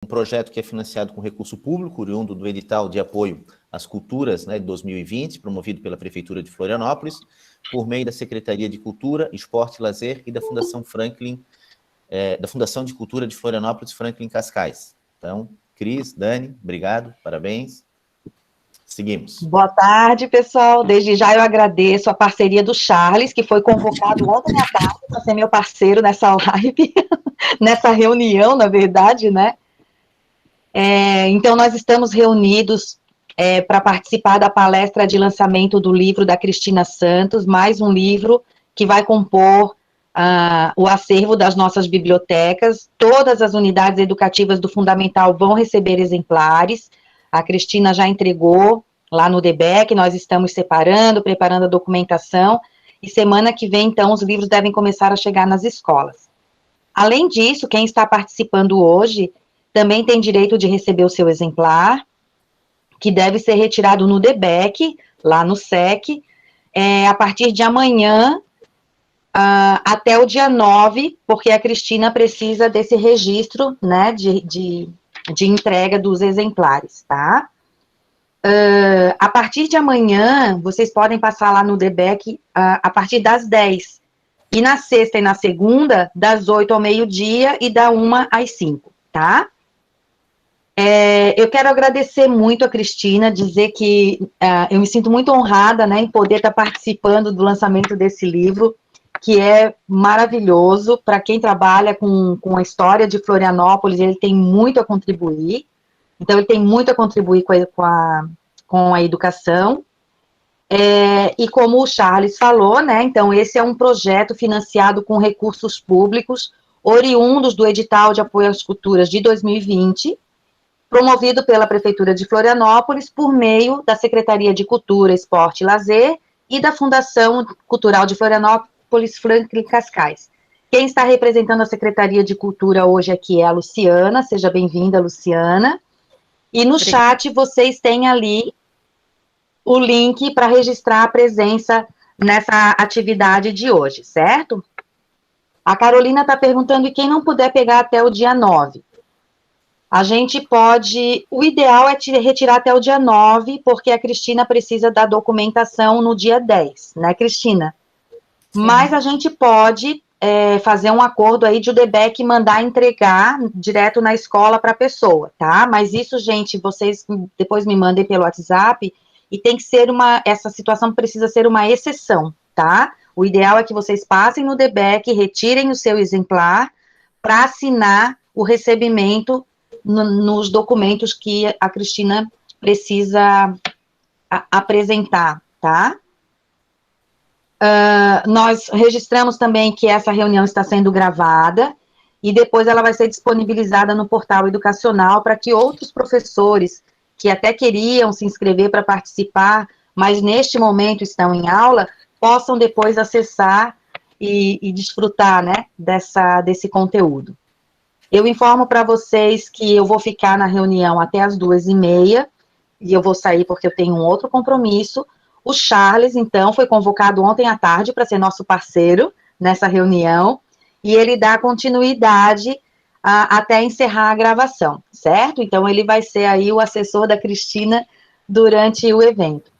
um projeto que é financiado com recurso público, oriundo do edital de apoio às culturas, né, de 2020, promovido pela Prefeitura de Florianópolis, por meio da Secretaria de Cultura, Esporte e Lazer e da Fundação Franklin, da Fundação de Cultura de Florianópolis, Franklin Cascais. Então, Cris, Dani, obrigado, parabéns. Seguimos. Boa tarde, pessoal. Desde já eu agradeço a parceria do Charles, que foi convocado ontem à tarde para ser meu parceiro nessa live, nessa reunião, na verdade, né? Então, nós estamos reunidos para participar da palestra de lançamento do livro da Cristina Santos, mais um livro que vai compor o acervo das nossas bibliotecas. Todas as unidades educativas do Fundamental vão receber exemplares. A Cristina já entregou lá no DBEC, nós estamos separando, preparando a documentação, e semana que vem, então, os livros devem começar a chegar nas escolas. Além disso, quem está participando hoje também tem direito de receber o seu exemplar, que deve ser retirado no DBEC, lá no SEC, a partir de amanhã até o dia 9, porque a Cristina precisa desse registro, né, de entrega dos exemplares, tá? A partir de amanhã, vocês podem passar lá no DBEC a partir das 10, e na sexta e na segunda, das 8 ao meio-dia e da 1 às 5, tá? Eu quero agradecer muito a Cristina, dizer que eu me sinto muito honrada, né, em poder estar participando do lançamento desse livro, que é maravilhoso. Para quem trabalha com a história de Florianópolis, ele tem muito a contribuir. Então, ele tem muito a contribuir com a educação. E como o Charles falou, né, então esse é um projeto financiado com recursos públicos, oriundos do edital de apoio às culturas de 2020, promovido pela Prefeitura de Florianópolis, por meio da Secretaria de Cultura, Esporte e Lazer e da Fundação Cultural de Florianópolis, Franklin Cascais. Quem está representando a Secretaria de Cultura hoje aqui é a Luciana, seja bem-vinda, Luciana. E no chat vocês têm ali o link para registrar a presença nessa atividade de hoje, certo? A Carolina está perguntando, e quem não puder pegar até o dia 9? A gente pode, o ideal é retirar até o dia 9, porque a Cristina precisa da documentação no dia 10, né, Cristina? Sim. Mas a gente pode fazer um acordo aí de o DBEC mandar entregar direto na escola para a pessoa, tá? Mas isso, gente, vocês depois me mandem pelo WhatsApp, e tem que ser essa situação precisa ser uma exceção, tá? O ideal é que vocês passem no DBEC, retirem o seu exemplar para assinar o recebimento nos documentos que a Cristina precisa apresentar, tá? Nós registramos também que essa reunião está sendo gravada, e depois ela vai ser disponibilizada no portal educacional para que outros professores que até queriam se inscrever para participar, mas neste momento estão em aula, possam depois acessar e desfrutar, né, desse conteúdo. Eu informo para vocês que eu vou ficar na reunião até as 2h30, e eu vou sair porque eu tenho um outro compromisso. O Charles, então, foi convocado ontem à tarde para ser nosso parceiro nessa reunião, e ele dá continuidade até encerrar a gravação, certo? Então, ele vai ser aí o assessor da Cristina durante o evento.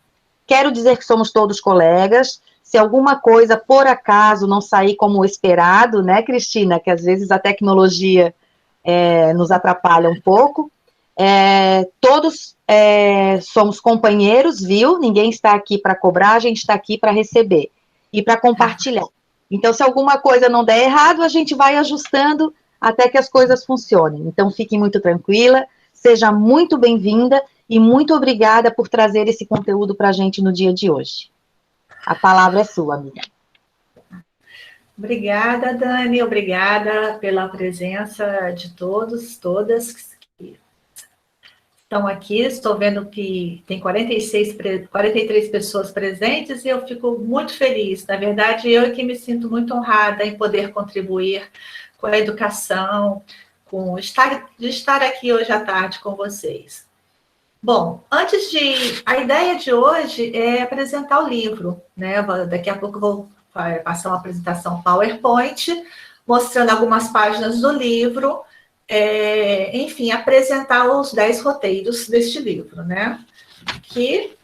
Quero dizer que somos todos colegas. Se alguma coisa, por acaso, não sair como esperado, né, Cristina, que às vezes a tecnologia nos atrapalha um pouco, todos somos companheiros, viu? Ninguém está aqui para cobrar, a gente está aqui para receber e para compartilhar. Então, se alguma coisa não der errado, a gente vai ajustando até que as coisas funcionem. Então, fique muito tranquila, seja muito bem-vinda e muito obrigada por trazer esse conteúdo para a gente no dia de hoje. A palavra é sua, amiga. Obrigada, Dani, obrigada pela presença de todos, todas que estão aqui. Estou vendo que tem 43 pessoas presentes e eu fico muito feliz. Na verdade, eu que me sinto muito honrada em poder contribuir com a educação, de estar aqui hoje à tarde com vocês. Bom, a ideia de hoje é apresentar o livro, né? Daqui a pouco eu vou passar uma apresentação PowerPoint, mostrando algumas páginas do livro, enfim, apresentar os 10 roteiros deste livro, né? Que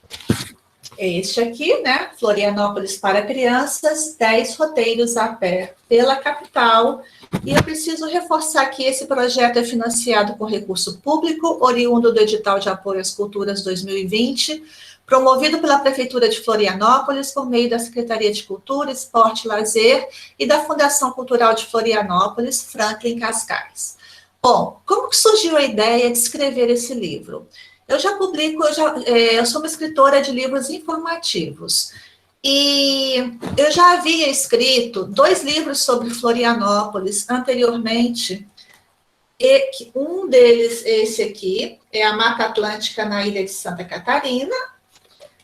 é este aqui, né? Florianópolis para crianças, 10 roteiros a pé pela capital. E eu preciso reforçar que esse projeto é financiado com recurso público, oriundo do edital de apoio às culturas 2020, promovido pela Prefeitura de Florianópolis, por meio da Secretaria de Cultura, Esporte e Lazer e da Fundação Cultural de Florianópolis, Franklin Cascais. Bom, como que surgiu a ideia de escrever esse livro? Eu já publico, eu sou uma escritora de livros informativos, e eu já havia escrito 2 livros sobre Florianópolis anteriormente, e um deles, esse aqui, é a Mata Atlântica na Ilha de Santa Catarina,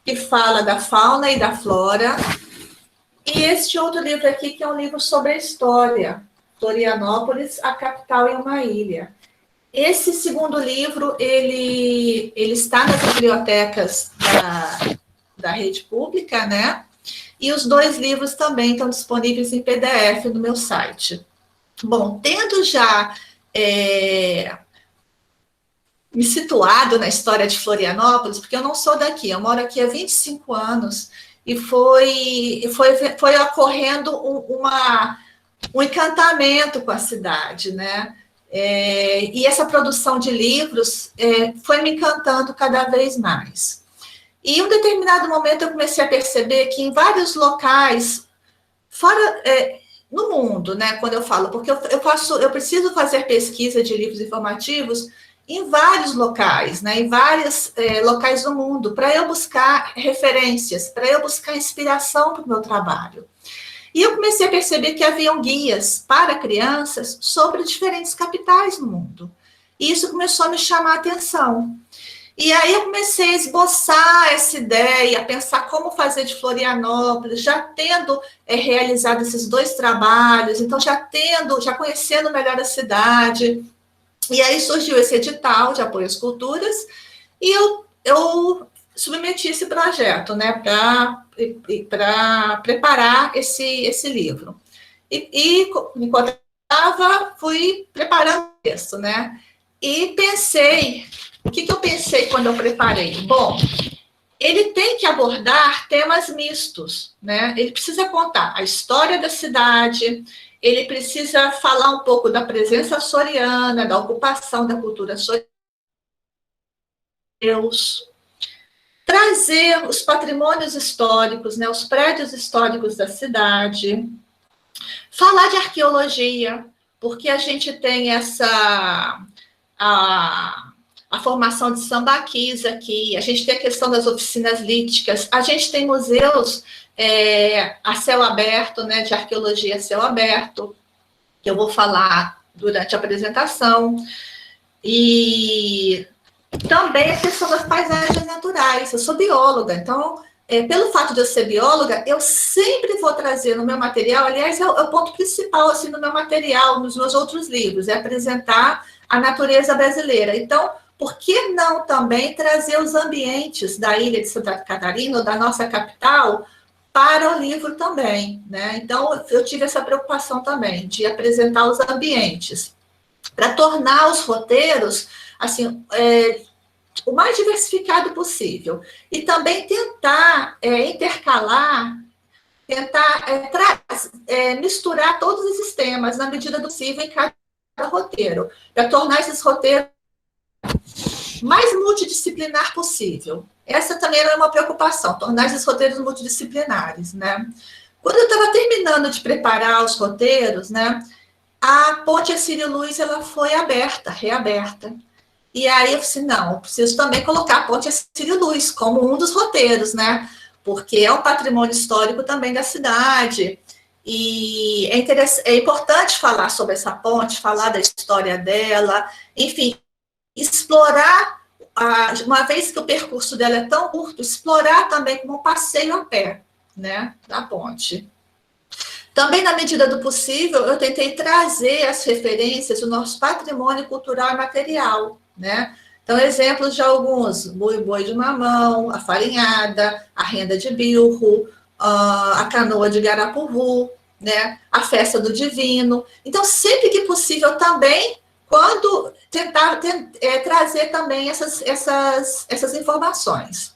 que fala da fauna e da flora, e este outro livro aqui, que é um livro sobre a história, Florianópolis, a capital e uma ilha. Esse segundo livro, ele está nas bibliotecas da rede pública, né? E os 2 livros também estão disponíveis em PDF no meu site. Bom, tendo já me situado na história de Florianópolis, porque eu não sou daqui, eu moro aqui há 25 anos, e foi ocorrendo um encantamento com a cidade, né? E essa produção de livros foi me encantando cada vez mais. E em um determinado momento eu comecei a perceber que em vários locais, fora no mundo, né, quando eu falo, porque eu preciso fazer pesquisa de livros informativos em vários locais, né, em vários locais do mundo, para eu buscar referências, para eu buscar inspiração para o meu trabalho. E eu comecei a perceber que haviam guias para crianças sobre diferentes capitais no mundo. E isso começou a me chamar a atenção. E aí eu comecei a esboçar essa ideia, a pensar como fazer de Florianópolis, já tendo realizado esses 2 trabalhos, então já conhecendo melhor a cidade. E aí surgiu esse edital de apoio às culturas, e eu submeti esse projeto, né, para preparar esse livro. Enquanto estava, fui preparando o texto, né, e pensei, o que eu pensei quando eu preparei? Bom, ele tem que abordar temas mistos, né, ele precisa contar a história da cidade, ele precisa falar um pouco da presença açoriana, da ocupação da cultura açoriana, trazer os patrimônios históricos, né, os prédios históricos da cidade, falar de arqueologia, porque a gente tem a formação de sambaquis aqui, a gente tem a questão das oficinas líticas, a gente tem museus a céu aberto, né, de arqueologia a céu aberto, que eu vou falar durante a apresentação, e também a questão das paisagens naturais. Eu sou bióloga, então, pelo fato de eu ser bióloga, eu sempre vou trazer no meu material, aliás, é o ponto principal assim, no meu material, nos meus outros livros, é apresentar a natureza brasileira. Então, por que não também trazer os ambientes da ilha de Santa Catarina, ou da nossa capital, para o livro também, né? Então, eu tive essa preocupação também, de apresentar os ambientes, para tornar os roteiros, assim, o mais diversificado possível. E também tentar intercalar, tentar misturar todos esses temas, na medida do possível, em cada roteiro, para tornar esses roteiros mais multidisciplinar possível. Essa também era uma preocupação, tornar esses roteiros multidisciplinares, né? Quando eu estava terminando de preparar os roteiros, né, a Ponte Acílio Luz, ela foi reaberta. E aí eu falei assim, não, eu preciso também colocar a Ponte Acílio Luz como um dos roteiros, né? Porque é um patrimônio histórico também da cidade. E é importante falar sobre essa ponte, falar da história dela, enfim, explorar, uma vez que o percurso dela é tão curto, explorar também como um passeio a pé, né, da ponte. Também, na medida do possível, eu tentei trazer as referências do nosso patrimônio cultural e material, né? Então, exemplos de alguns: boi de mamão, a farinhada, a renda de bilro, a canoa de Garapuvu, né? A festa do divino. Então, sempre que possível, também quando tentar trazer também essas informações.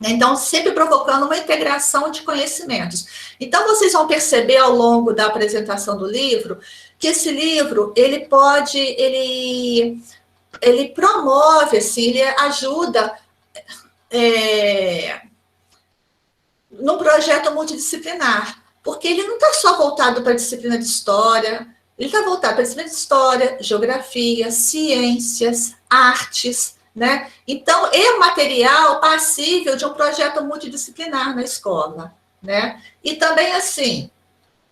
Então, sempre provocando uma integração de conhecimentos. Então, vocês vão perceber ao longo da apresentação do livro, que esse livro, ele promove, assim, ele ajuda num projeto multidisciplinar, porque ele não está só voltado para a disciplina de história, ele está voltado para a disciplina de história, geografia, ciências, artes, né? Então, é um material passível de um projeto multidisciplinar na escola, né? E também, assim,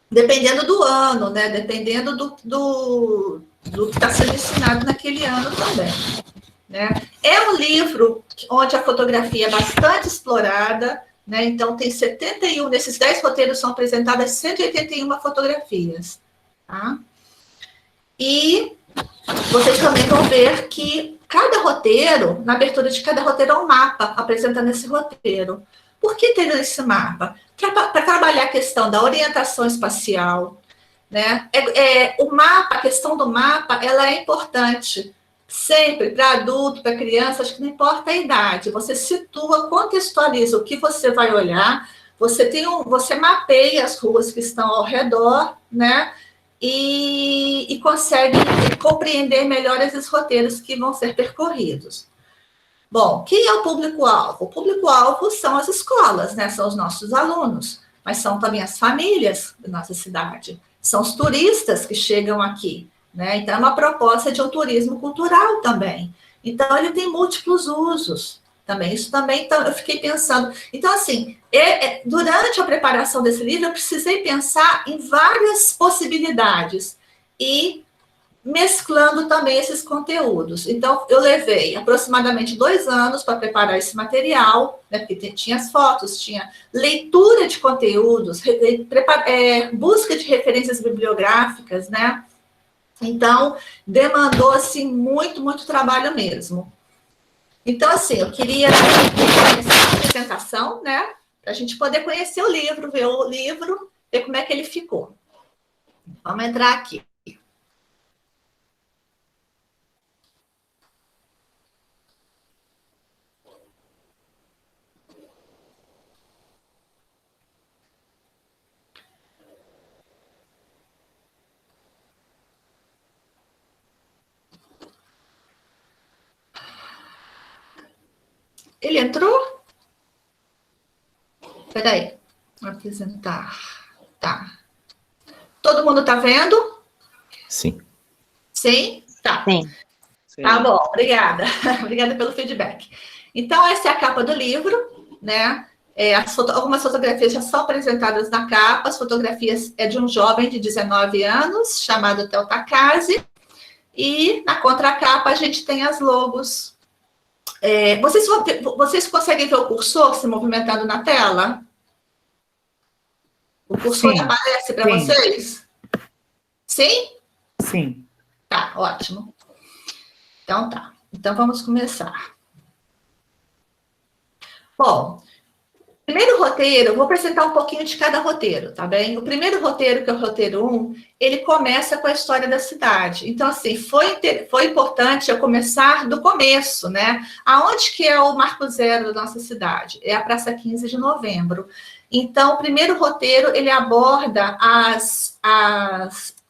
dependendo do ano, né? Dependendo do que está sendo ensinado naquele ano também, né? É um livro onde a fotografia é bastante explorada, né? Então, tem 71, nesses 10 roteiros são apresentadas 181 fotografias, tá? E vocês também vão ver que cada roteiro, na abertura de cada roteiro, é um mapa apresentando esse roteiro. Por que ter esse mapa? Para trabalhar a questão da orientação espacial, né? O mapa, a questão do mapa, ela é importante sempre para adulto, para criança, acho que não importa a idade. Você situa, contextualiza o que você vai olhar, você mapeia as ruas que estão ao redor, né? E consegue compreender melhor esses roteiros que vão ser percorridos. Bom, quem é o público-alvo? O público-alvo são as escolas, né? São os nossos alunos, mas são também as famílias da nossa cidade, são os turistas que chegam aqui, né? Então, é uma proposta de um turismo cultural também. Então, ele tem múltiplos usos também. Isso também, então, eu fiquei pensando. Então, assim, durante a preparação desse livro, eu precisei pensar em várias possibilidades e mesclando também esses conteúdos. Então, eu levei aproximadamente 2 anos para preparar esse material, né, porque tinha as fotos, tinha leitura de conteúdos, busca de referências bibliográficas, né? Então, demandou, assim, muito, muito trabalho mesmo. Então, assim, eu queria começar a apresentação, né? Para a gente poder conhecer o livro, ver como é que ele ficou. Vamos entrar aqui. Ele entrou? Espera aí. Vou apresentar. Tá. Todo mundo está vendo? Sim. Sim? Tá. Sim. Tá bom, obrigada. Obrigada pelo feedback. Então, essa é a capa do livro, né? Algumas fotografias já são apresentadas na capa. As fotografias é de um jovem de 19 anos, chamado Theo Takase. E na contracapa a gente tem as logos. Vocês conseguem ver o cursor se movimentando na tela? O cursor Sim. aparece para Sim. vocês? Sim? Sim. Tá, ótimo. Então tá. Então vamos começar. Bom, primeiro roteiro, eu vou apresentar um pouquinho de cada roteiro, tá bem? O primeiro roteiro, que é o roteiro 1, ele começa com a história da cidade. Então, assim, foi importante eu começar do começo, né? Aonde que é o marco zero da nossa cidade? É a Praça 15 de Novembro. Então, o primeiro roteiro, ele aborda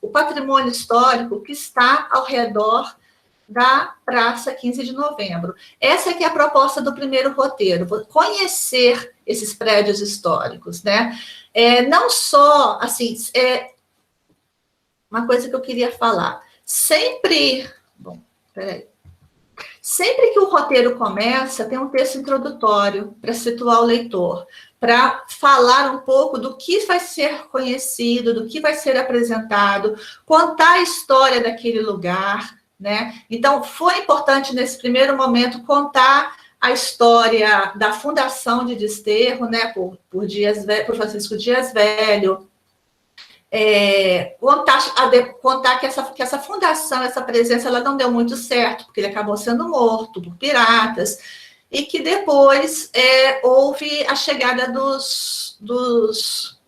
o patrimônio histórico que está ao redor da Praça 15 de Novembro. Essa que é a proposta do primeiro roteiro, conhecer esses prédios históricos, né? Não só, assim, uma coisa que eu queria falar, sempre que o roteiro começa, tem um texto introdutório para situar o leitor, para falar um pouco do que vai ser conhecido, do que vai ser apresentado, contar a história daquele lugar, né? Então, foi importante, nesse primeiro momento, contar a história da fundação de Desterro, né, por Francisco Dias Velho, contar que essa fundação, essa presença, ela não deu muito certo, porque ele acabou sendo morto por piratas, e que depois houve a chegada dos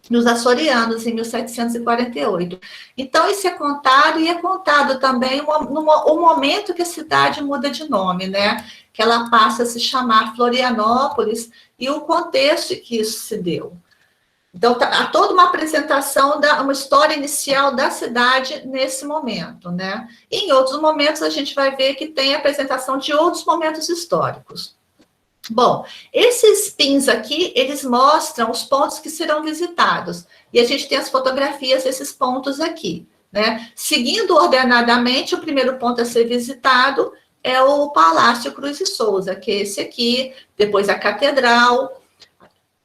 nos açorianos, em 1748. Então, isso é contado, e é contado também o momento que a cidade muda de nome, né? Que ela passa a se chamar Florianópolis, e o contexto em que isso se deu. Então, há toda uma apresentação, uma história inicial da cidade nesse momento, né? E em outros momentos, a gente vai ver que tem a apresentação de outros momentos históricos. Bom, esses pins aqui, eles mostram os pontos que serão visitados. E a gente tem as fotografias desses pontos aqui, né? Seguindo ordenadamente, o primeiro ponto a ser visitado é o Palácio Cruz e Souza, que é esse aqui, depois a Catedral,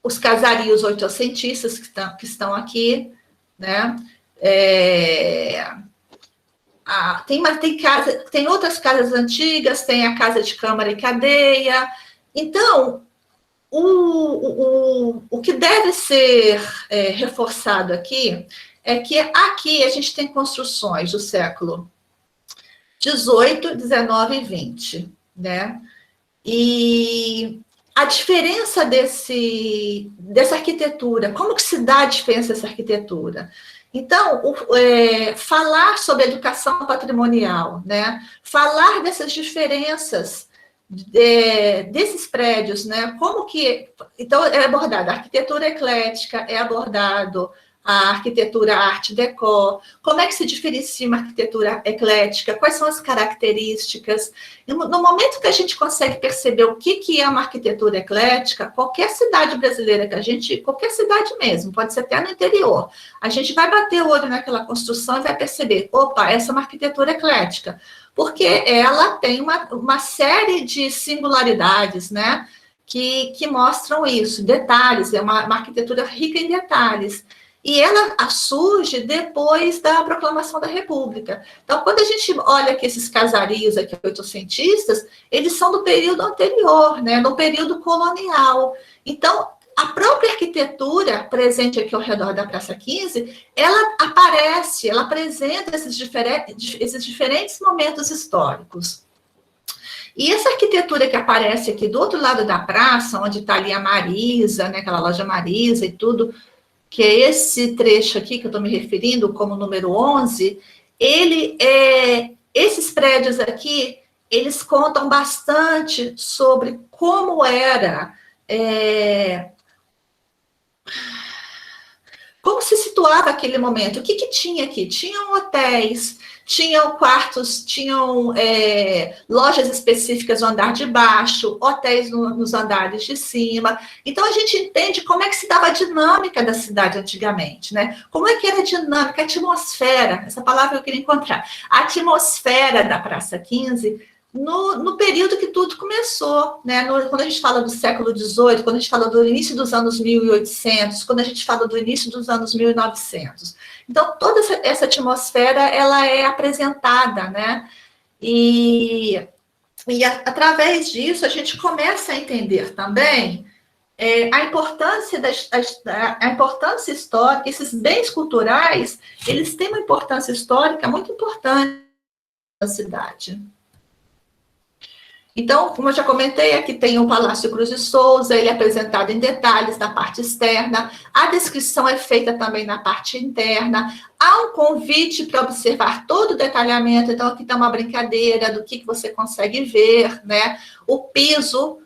os casarios oitocentistas que estão aqui, né? Tem outras casas antigas, tem a Casa de Câmara e Cadeia. Então, o que deve ser reforçado aqui é que aqui a gente tem construções do século XVIII, XIX e XX, né? E a diferença dessa arquitetura, como que se dá a diferença dessa arquitetura? Então, falar sobre educação patrimonial, né? Falar dessas diferenças desses prédios, né? Como que... Então, é abordada a arquitetura eclética, é abordado a arquitetura arte déco, como é que se diferencia uma arquitetura eclética, quais são as características. No momento que a gente consegue perceber o que é uma arquitetura eclética, qualquer cidade brasileira qualquer cidade mesmo, pode ser até no interior, a gente vai bater o olho naquela construção e vai perceber, opa, essa é uma arquitetura eclética, porque ela tem uma série de singularidades, né, que mostram isso, detalhes, é uma arquitetura rica em detalhes. E ela surge depois da proclamação da República. Então, quando a gente olha aqui esses casarios aqui, oitocentistas, eles são do período anterior, né, no período colonial. Então, a própria arquitetura presente aqui ao redor da Praça 15, ela aparece, ela apresenta esses diferentes momentos históricos. E essa arquitetura que aparece aqui do outro lado da praça, onde está ali a Marisa, né, aquela loja Marisa e tudo, que é esse trecho aqui que eu estou me referindo como número 11, esses prédios aqui, eles contam bastante sobre como era, como se situava aquele momento, o que tinha aqui? Tinham hotéis, tinham quartos, tinham lojas específicas no andar de baixo, hotéis nos andares de cima. Então, a gente entende como é que se dava a dinâmica da cidade antigamente, né? Como é que era a dinâmica, a atmosfera, essa palavra eu queria encontrar, a atmosfera da Praça 15, no período que tudo começou, né? Quando a gente fala do século XVIII, quando a gente fala do início dos anos 1800, quando a gente fala do início dos anos 1900. Então, toda essa atmosfera, ela é apresentada, né? E através disso, a gente começa a entender também a importância histórica, esses bens culturais, eles têm uma importância histórica muito importante na cidade. Então, como eu já comentei, aqui tem o Palácio Cruz e Souza, ele é apresentado em detalhes na parte externa, a descrição é feita também na parte interna, há um convite para observar todo o detalhamento, então aqui está uma brincadeira do que você consegue ver, né? O piso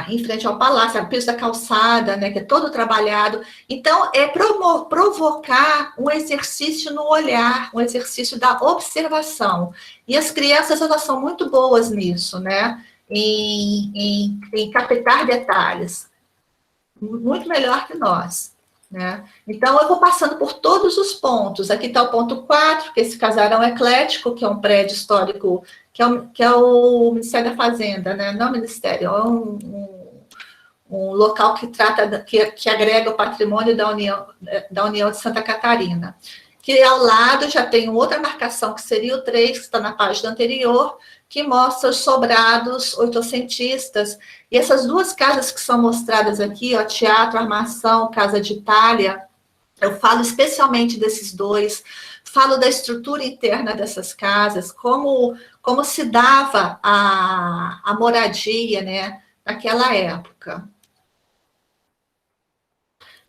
em frente ao palácio, o piso da calçada, né, que é todo trabalhado. Então, é provocar um exercício no olhar, um exercício da observação. E as crianças, elas são muito boas nisso, né, em captar detalhes. Muito melhor que nós, né. Então, eu vou passando por todos os pontos. Aqui está o ponto 4, que é esse casarão eclético, que é um prédio histórico que é o Ministério da Fazenda, né? Não é o Ministério, é um local que trata, que agrega o patrimônio da União de Santa Catarina. Que ao lado já tem outra marcação, que seria o 3, que está na página anterior, que mostra os sobrados oitocentistas. E essas duas casas que são mostradas aqui, ó, Teatro Armação, Casa de Itália, eu falo especialmente desses dois, falo da estrutura interna dessas casas, como se dava a moradia, né, naquela época.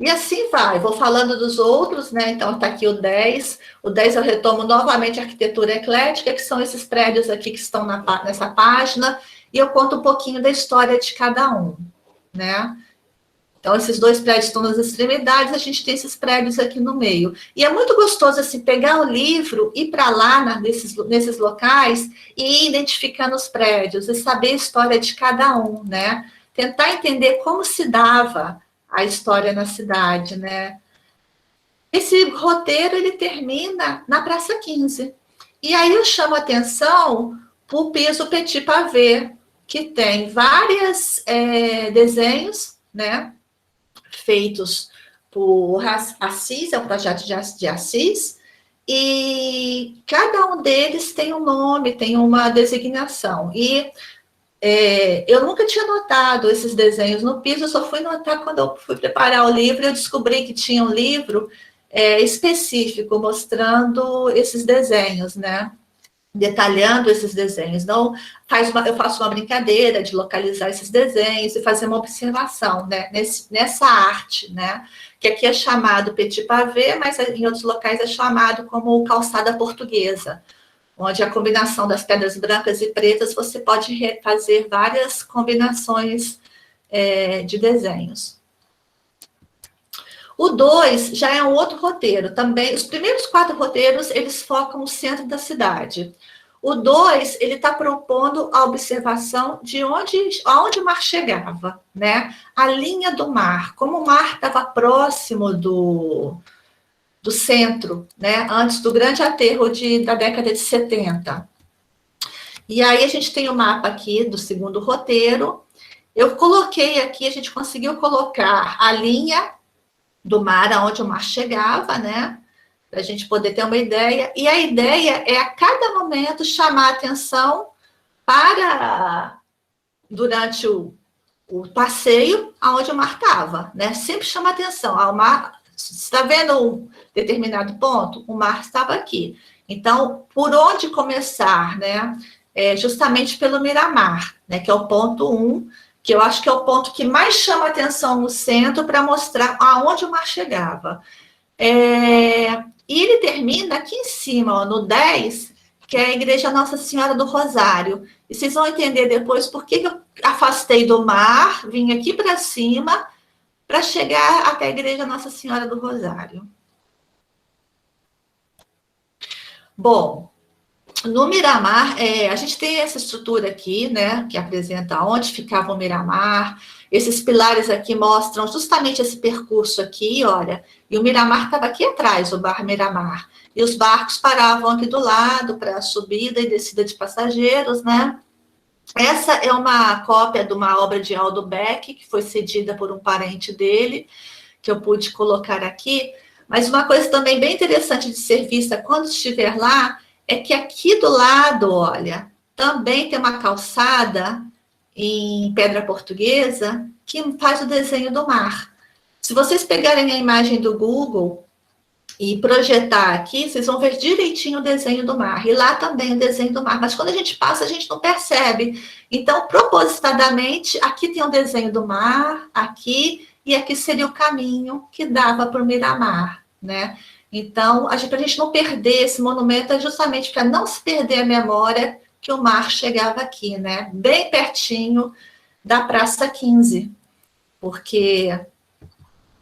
E assim vai, vou falando dos outros, né? Então, está aqui o 10. O 10 eu retomo novamente a arquitetura eclética, que são esses prédios aqui que estão nessa página, e eu conto um pouquinho da história de cada um, né? Então, esses 2 prédios estão nas extremidades, a gente tem esses prédios aqui no meio. E é muito gostoso, assim, pegar o livro, ir para lá, nesses locais, e ir identificando os prédios, e saber a história de cada um, né? Tentar entender como se dava a história na cidade, né? Esse roteiro, ele termina na Praça 15. E aí eu chamo a atenção para o piso Petit Pavé, que tem vários desenhos, né? Feitos por Assis, é o projeto de Assis, e cada um deles tem um nome, tem uma designação. E eu nunca tinha notado esses desenhos no piso, eu só fui notar quando eu fui preparar o livro, eu descobri que tinha um livro específico mostrando esses desenhos, né? Detalhando esses desenhos. Então, eu faço uma brincadeira de localizar esses desenhos e fazer uma observação, né, nessa arte, né, que aqui é chamado Petit Pavé, mas em outros locais é chamado como calçada portuguesa, onde a combinação das pedras brancas e pretas, você pode fazer várias combinações de desenhos. O 2 já é um outro roteiro também. Os primeiros 4 roteiros, eles focam no centro da cidade. O 2, ele está propondo a observação de aonde o mar chegava, né? A linha do mar, como o mar estava próximo do centro, né? Antes do grande aterro da década de 70. E aí a gente tem o mapa aqui do segundo roteiro. Eu coloquei aqui, a gente conseguiu colocar a linha do mar, aonde o mar chegava, né? Para a gente poder ter uma ideia. E a ideia é, a cada momento, chamar a atenção para, durante o passeio, aonde o mar estava, né? Sempre chama a atenção. O mar, você está vendo um determinado ponto? O mar estava aqui. Então, por onde começar, né? Justamente pelo Miramar, né? Que é o ponto 1, que eu acho que é o ponto que mais chama atenção no centro para mostrar aonde o mar chegava. E ele termina aqui em cima, ó, no 10, que é a Igreja Nossa Senhora do Rosário. E vocês vão entender depois por que eu afastei do mar, vim aqui para cima, para chegar até a Igreja Nossa Senhora do Rosário. Bom, no Miramar, a gente tem essa estrutura aqui, né, que apresenta onde ficava o Miramar. Esses pilares aqui mostram justamente esse percurso aqui, olha. E o Miramar estava aqui atrás, o Bar Miramar. E os barcos paravam aqui do lado para subida e descida de passageiros, né? Essa é uma cópia de uma obra de Aldo Beck, que foi cedida por um parente dele, que eu pude colocar aqui. Mas uma coisa também bem interessante de ser vista quando estiver lá, é que aqui do lado, olha, também tem uma calçada em pedra portuguesa que faz o desenho do mar. Se vocês pegarem a imagem do Google e projetar aqui, vocês vão ver direitinho o desenho do mar. E lá também o desenho do mar. Mas quando a gente passa, a gente não percebe. Então, propositadamente, aqui tem o desenho do mar, aqui, e aqui seria o caminho que dava para o Miramar, né? Então, para a gente não perder esse monumento, é justamente para não se perder a memória que o mar chegava aqui, né? Bem pertinho da Praça 15, porque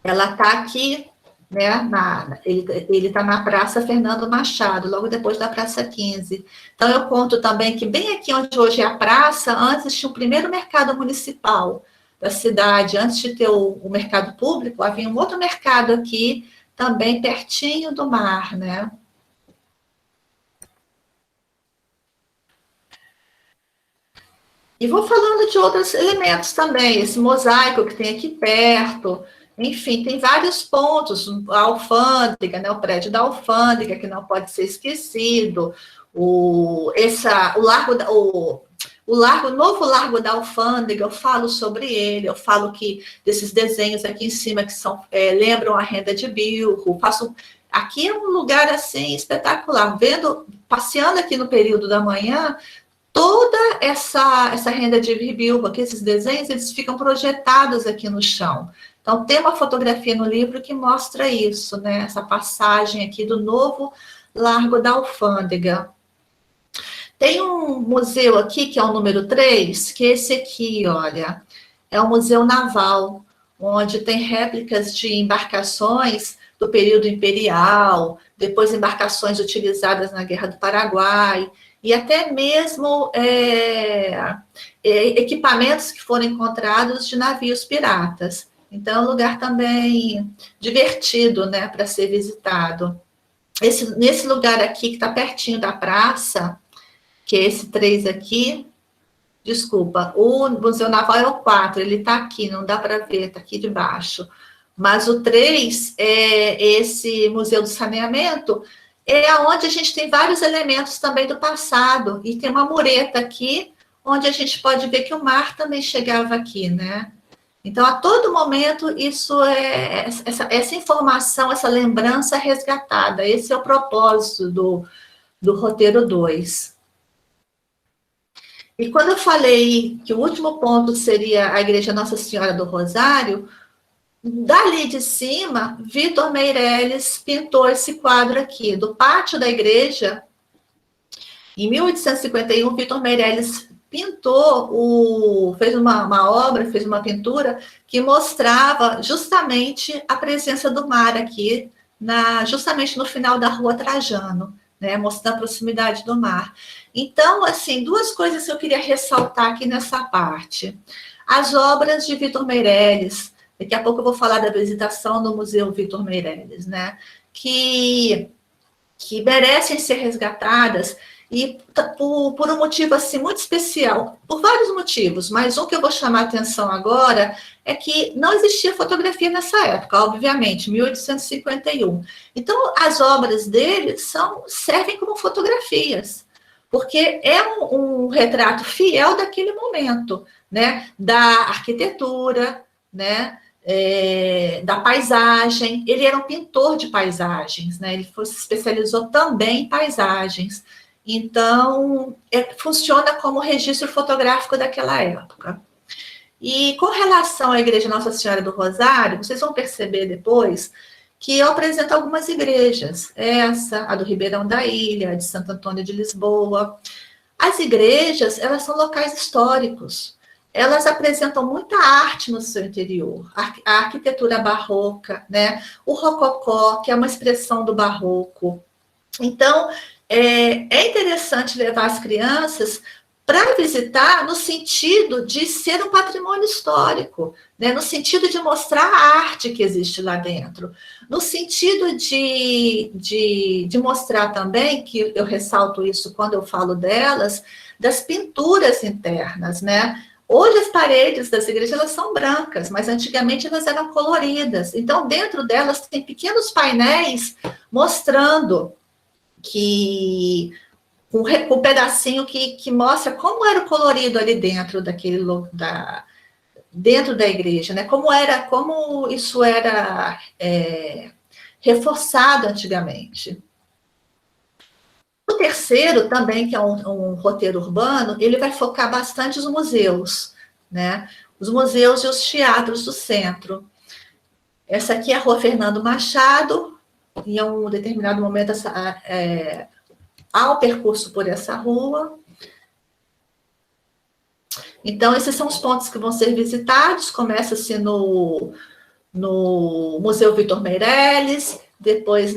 ela está aqui, né? Ele está na Praça Fernando Machado, logo depois da Praça 15. Então, eu conto também que bem aqui onde hoje é a praça, antes tinha o primeiro mercado municipal da cidade, antes de ter o mercado público, havia um outro mercado aqui, também pertinho do mar, né? E vou falando de outros elementos também, esse mosaico que tem aqui perto, enfim, tem vários pontos, a alfândega, né, o prédio da alfândega, que não pode ser esquecido, o novo Largo da Alfândega, eu falo sobre ele, eu falo que desses desenhos aqui em cima que lembram a Renda de Bilro, aqui é um lugar assim espetacular, passeando aqui no período da manhã, toda essa renda de Bilba, que esses desenhos, eles ficam projetados aqui no chão. Então, tem uma fotografia no livro que mostra isso, né? Essa passagem aqui do novo Largo da Alfândega. Tem um museu aqui, que é o número 3, que é esse aqui, olha. É o Museu Naval, onde tem réplicas de embarcações do período imperial, depois embarcações utilizadas na Guerra do Paraguai, e até mesmo equipamentos que foram encontrados de navios piratas. Então, é um lugar também divertido, né, para ser visitado. Nesse lugar aqui, que está pertinho da praça, que é esse 3 aqui, desculpa, o Museu Naval é o 4, ele está aqui, não dá para ver, está aqui debaixo. Mas o 3, esse Museu do Saneamento, é onde a gente tem vários elementos também do passado, e tem uma mureta aqui, onde a gente pode ver que o mar também chegava aqui, né? Então, a todo momento, essa informação, essa lembrança é resgatada. Esse é o propósito do roteiro 2. E quando eu falei que o último ponto seria a Igreja Nossa Senhora do Rosário, dali de cima, Vitor Meirelles pintou esse quadro aqui, do pátio da igreja. Em 1851, Vitor Meirelles pintou, fez uma obra, fez uma pintura que mostrava justamente a presença do mar aqui, justamente no final da Rua Trajano, né, mostrando a proximidade do mar. Então, assim, duas coisas que eu queria ressaltar aqui nessa parte. As obras de Vitor Meirelles, daqui a pouco eu vou falar da visitação do Museu Vitor Meirelles, né, que merecem ser resgatadas, e por um motivo assim, muito especial, por vários motivos, mas um que eu vou chamar a atenção agora é que não existia fotografia nessa época, obviamente, 1851. Então, as obras dele servem como fotografias, porque é um retrato fiel daquele momento, né, da arquitetura, né, da paisagem. Ele era um pintor de paisagens, né, ele se especializou também em paisagens. Então, funciona como registro fotográfico daquela época. E com relação à Igreja Nossa Senhora do Rosário, vocês vão perceber depois que eu apresento algumas igrejas. Essa, a do Ribeirão da Ilha, a de Santo Antônio de Lisboa. As igrejas, elas são locais históricos. Elas apresentam muita arte no seu interior. A arquitetura barroca, né? O rococó, que é uma expressão do barroco. Então, é interessante levar as crianças para visitar no sentido de ser um patrimônio histórico, né? No sentido de mostrar a arte que existe lá dentro, no sentido de mostrar também, que eu ressalto isso quando eu falo delas, das pinturas internas, né? Hoje as paredes das igrejas elas são brancas, mas antigamente elas eram coloridas. Então, dentro delas tem pequenos painéis mostrando que um pedacinho que mostra como era o colorido ali dentro dentro da igreja, né? Como isso era reforçado antigamente. O terceiro também, que é um roteiro urbano, ele vai focar bastante os museus, né? Os museus e os teatros do centro. Essa aqui é a Rua Fernando Machado. Em um determinado momento, há o percurso por essa rua. Então, esses são os pontos que vão ser visitados. Começa-se no Museu Vitor Meirelles, depois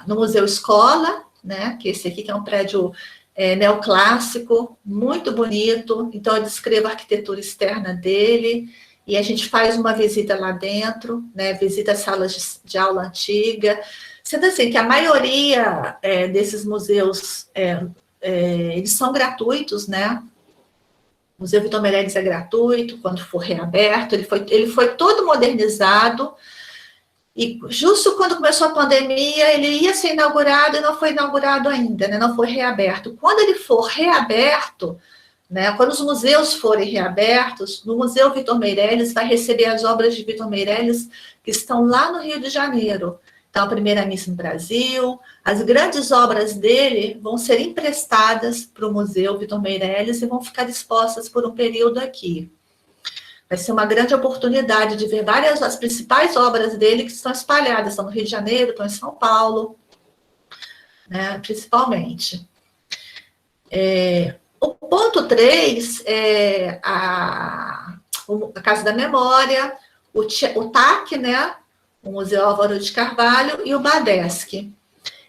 no Museu Escola, né, que esse aqui que é um prédio neoclássico, muito bonito. Então, eu descrevo a arquitetura externa dele, e a gente faz uma visita lá dentro, né, visita as salas de aula antiga, sendo assim que a maioria desses museus, eles são gratuitos, né, o Museu Vitor Meirelles é gratuito, quando for reaberto, ele foi todo modernizado, e justo quando começou a pandemia, ele ia ser inaugurado e não foi inaugurado ainda, né, não foi reaberto. Quando ele for reaberto, né, quando os museus forem reabertos, no Museu Vitor Meirelles vai receber as obras de Vitor Meirelles que estão lá no Rio de Janeiro. Então, a primeira missa no Brasil, as grandes obras dele vão ser emprestadas para o Museu Vitor Meirelles e vão ficar expostas por um período aqui. Vai ser uma grande oportunidade de ver várias, as principais obras dele que estão espalhadas, estão no Rio de Janeiro, estão em São Paulo, né, principalmente. O ponto 3 é a Casa da Memória, o TAC, né, o Museu Álvaro de Carvalho, e o Badesc.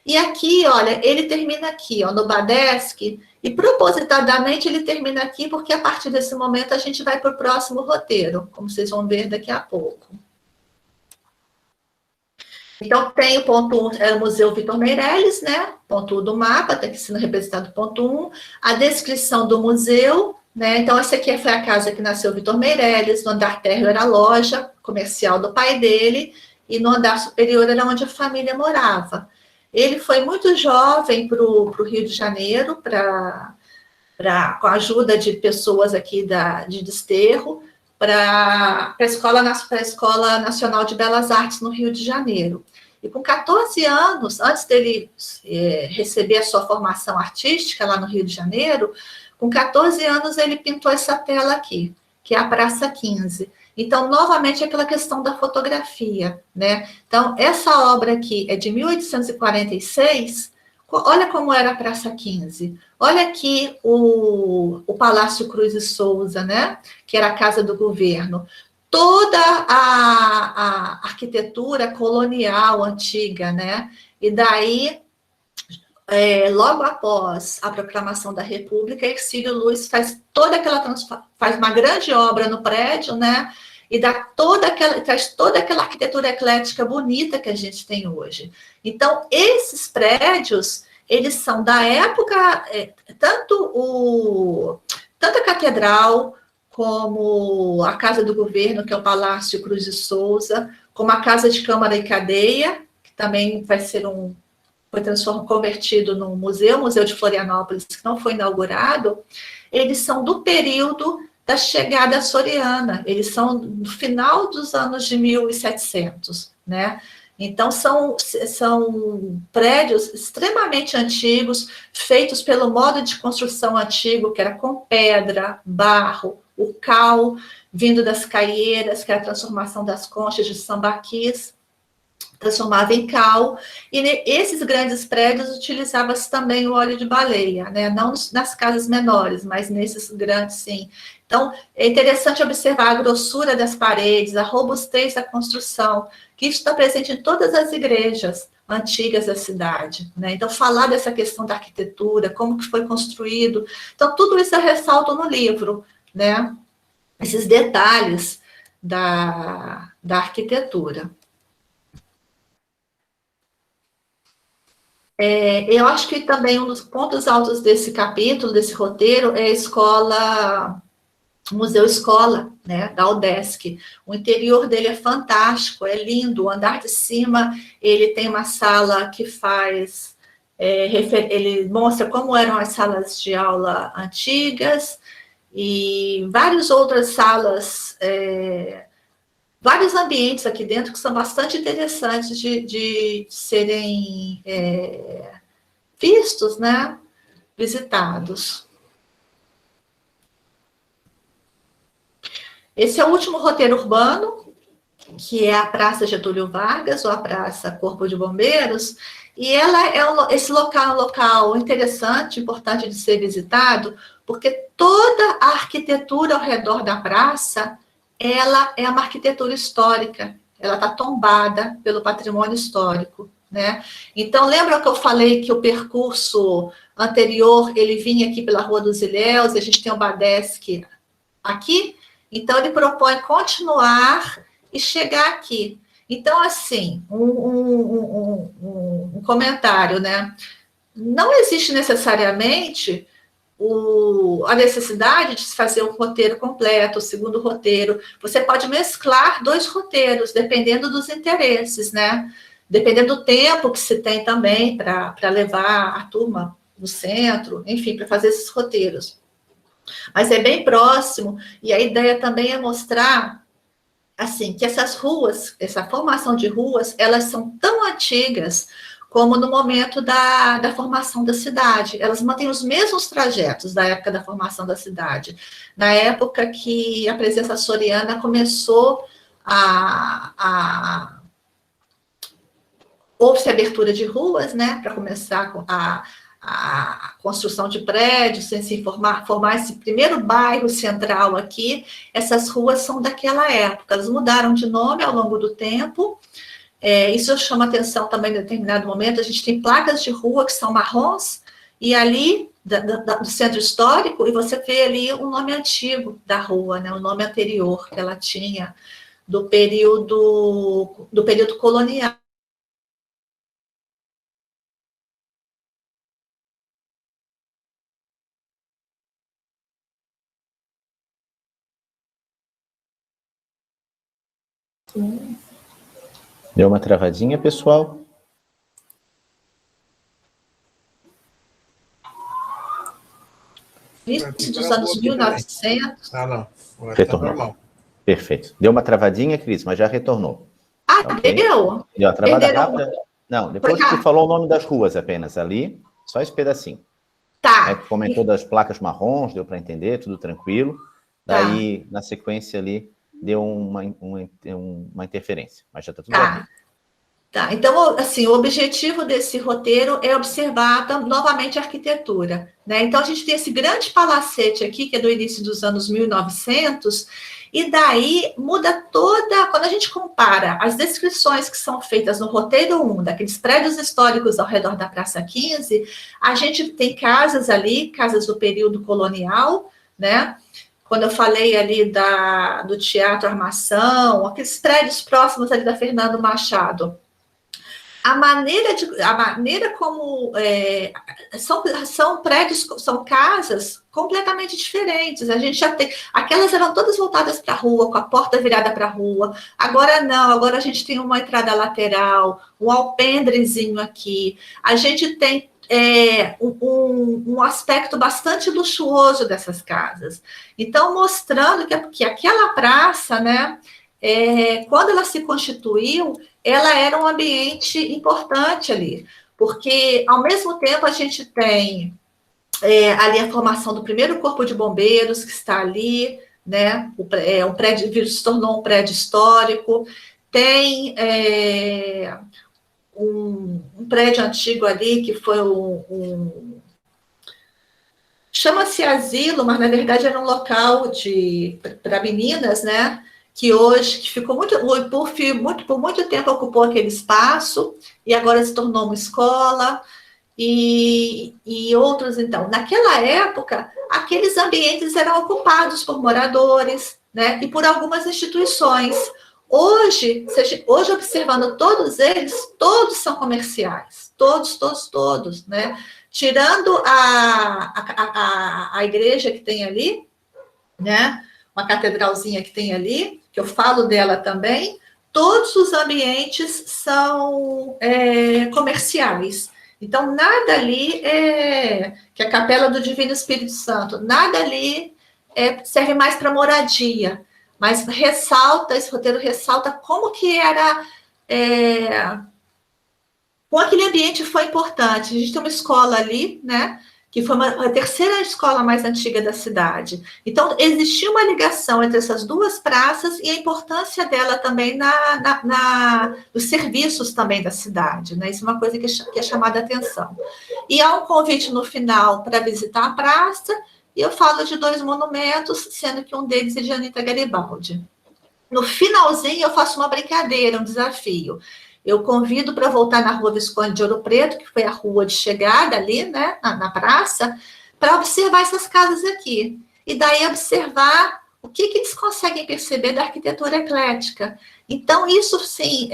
E aqui, olha, ele termina aqui, ó, no Badesc, e propositadamente ele termina aqui, porque a partir desse momento a gente vai para o próximo roteiro, como vocês vão ver daqui a pouco. Então, tem o ponto 1, é o Museu Vitor Meirelles, né? Ponto 1 do mapa, está aqui sendo representado ponto 1. A descrição do museu, né? Então, essa aqui foi a casa que nasceu o Vitor Meirelles. No andar térreo era a loja comercial do pai dele, e no andar superior era onde a família morava. Ele foi muito jovem para o Rio de Janeiro, com a ajuda de pessoas aqui de Desterro, para a Escola Nacional de Belas Artes no Rio de Janeiro. E com 14 anos, antes dele receber a sua formação artística lá no Rio de Janeiro, com 14 anos ele pintou essa tela aqui, que é a Praça 15. Então, novamente, aquela questão da fotografia, né? Então, essa obra aqui é de 1846. Olha como era a Praça 15. Olha aqui o Palácio Cruz e Souza, né? Que era a casa do governo. Toda a arquitetura colonial antiga, né? E daí, logo após a proclamação da República, Hercílio Luz faz faz uma grande obra no prédio, né? E traz toda aquela arquitetura eclética bonita que a gente tem hoje. Então, esses prédios, eles são da época, tanto a catedral, como a Casa do Governo, que é o Palácio Cruz de Souza, como a Casa de Câmara e Cadeia, que também foi convertido num museu, o Museu de Florianópolis, que não foi inaugurado. Eles são do período da chegada soriana, eles são no final dos anos de 1700, né? Então, são prédios extremamente antigos, feitos pelo modo de construção antigo, que era com pedra, barro, o cal, vindo das caieiras, que era a transformação das conchas de sambaquis, transformava em cal, e esses grandes prédios utilizavam-se também o óleo de baleia, né? Não nas casas menores, mas nesses grandes, sim. Então, é interessante observar a grossura das paredes, a robustez da construção, que isso está presente em todas as igrejas antigas da cidade, né? Então, falar dessa questão da arquitetura, como que foi construído, então, tudo isso eu ressalto no livro, né? Esses detalhes da arquitetura. Eu acho que também um dos pontos altos desse capítulo, desse roteiro, é a escola, Museu Escola, né, da UDESC. O interior dele é fantástico, é lindo. O andar de cima, ele tem uma sala que faz, ele mostra como eram as salas de aula antigas, e várias outras salas, vários ambientes aqui dentro que são bastante interessantes de serem vistos, né? Visitados. Esse é o último roteiro urbano, que é a Praça Getúlio Vargas, ou a Praça Corpo de Bombeiros, e esse local é um local interessante, importante de ser visitado, porque toda a arquitetura ao redor da praça, ela é uma arquitetura histórica, ela está tombada pelo patrimônio histórico, né? Então, lembra que eu falei que o percurso anterior, ele vinha aqui pela Rua dos Ilhéus, e a gente tem o Badesc aqui? Então, ele propõe continuar e chegar aqui. Então, assim, um comentário, né? Não existe necessariamente a necessidade de se fazer um roteiro completo, o segundo roteiro. Você pode mesclar dois roteiros, dependendo dos interesses, né? Dependendo do tempo que se tem também para levar a turma no centro, enfim, para fazer esses roteiros. Mas é bem próximo, e a ideia também é mostrar assim, que essas ruas, essa formação de ruas, elas são tão antigas como no momento da formação da cidade. Elas mantêm os mesmos trajetos da época da formação da cidade. Na época que a presença açoriana começou houve-se abertura de ruas, né, para começar a construção de prédios, se formar esse primeiro bairro central aqui. Essas ruas são daquela época, elas mudaram de nome ao longo do tempo. Isso chama atenção também em determinado momento. A gente tem placas de rua que são marrons, e ali, do centro histórico, e você vê ali o nome antigo da rua, né, o nome anterior que ela tinha, do período colonial. Deu uma travadinha, pessoal? Início dos anos 1900. Não. Retornou. Perfeito. Deu uma travadinha, Cris, mas já retornou. Okay. Deu? Deu uma travada rápida? Não, depois que tu falou o nome das ruas apenas ali, só esse pedacinho. Tá. Comentou das placas marrons, deu para entender, tudo tranquilo. Daí, na sequência ali, deu uma interferência, mas já está tudo bem. Tá, então, assim, o objetivo desse roteiro é observar novamente a arquitetura, né? Então, a gente tem esse grande palacete aqui, que é do início dos anos 1900, e daí muda toda... Quando a gente compara as descrições que são feitas no roteiro 1, daqueles prédios históricos ao redor da Praça 15, a gente tem casas ali, casas do período colonial, né? Quando eu falei ali do Teatro Armação, aqueles prédios próximos ali da Fernando Machado, a maneira como são prédios, são casas completamente diferentes. A gente já tem, aquelas eram todas voltadas para a rua, com a porta virada para a rua. Agora não, agora a gente tem uma entrada lateral, um alpendrezinho aqui. A gente tem um aspecto bastante luxuoso dessas casas. Então, mostrando que aquela praça, né, quando ela se constituiu, ela era um ambiente importante ali, porque, ao mesmo tempo, a gente tem ali a formação do primeiro corpo de bombeiros, que está ali, né, um prédio, se tornou um prédio histórico, tem um prédio antigo ali, que foi chama-se asilo, mas, na verdade, era um local para meninas, né, que ficou por muito tempo ocupou aquele espaço, e agora se tornou uma escola, e outros, então. Naquela época, aqueles ambientes eram ocupados por moradores, né, e por algumas instituições. Hoje, observando todos eles, todos são comerciais, todos, né, tirando a igreja que tem ali, né, uma catedralzinha que tem ali, que eu falo dela também, todos os ambientes são comerciais. Então, nada ali que a Capela do Divino Espírito Santo, nada ali serve mais para moradia, mas esse roteiro ressalta como que era, como aquele ambiente foi importante. A gente tem uma escola ali, né, que foi a terceira escola mais antiga da cidade. Então, existia uma ligação entre essas duas praças e a importância dela também nos serviços também da cidade, né? Isso é uma coisa que é chamada a atenção. E há um convite no final para visitar a praça, e eu falo de 2 monumentos, sendo que um deles é de Anita Garibaldi. No finalzinho, eu faço uma brincadeira, um desafio. Eu convido para voltar na Rua Visconde de Ouro Preto, que foi a rua de chegada ali, né, na praça, para observar essas casas aqui. E daí observar o que eles conseguem perceber da arquitetura eclética. Então, isso, sim,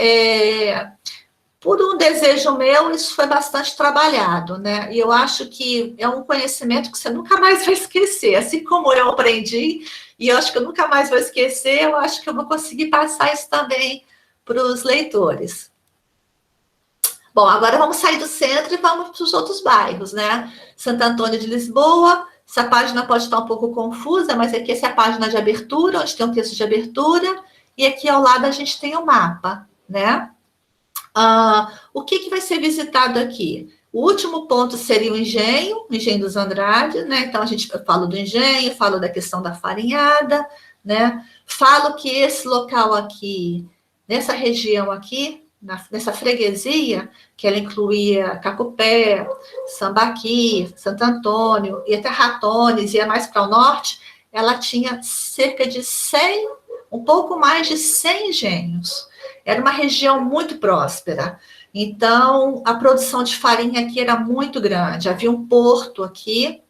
por um desejo meu, isso foi bastante trabalhado, né? E eu acho que é um conhecimento que você nunca mais vai esquecer. Assim como eu aprendi, e eu acho que eu nunca mais vou esquecer, eu acho que eu vou conseguir passar isso também para os leitores. Bom, agora vamos sair do centro e vamos para os outros bairros, né? Santo Antônio de Lisboa. Essa página pode estar um pouco confusa, mas aqui essa é a página de abertura, onde tem um texto de abertura, e aqui ao lado a gente tem o mapa, né? O que vai ser visitado aqui? O último ponto seria o Engenho dos Andrade, né? Então, eu falo do engenho, falo da questão da farinhada, né? Falo que esse local aqui, nessa região aqui, nessa freguesia, que ela incluía Cacupé, Sambaqui, Santo Antônio, e até Ratones, ia mais para o norte, ela tinha cerca de 100, um pouco mais de 100 engenhos. Era uma região muito próspera. Então, a produção de farinha aqui era muito grande. Havia um porto aqui,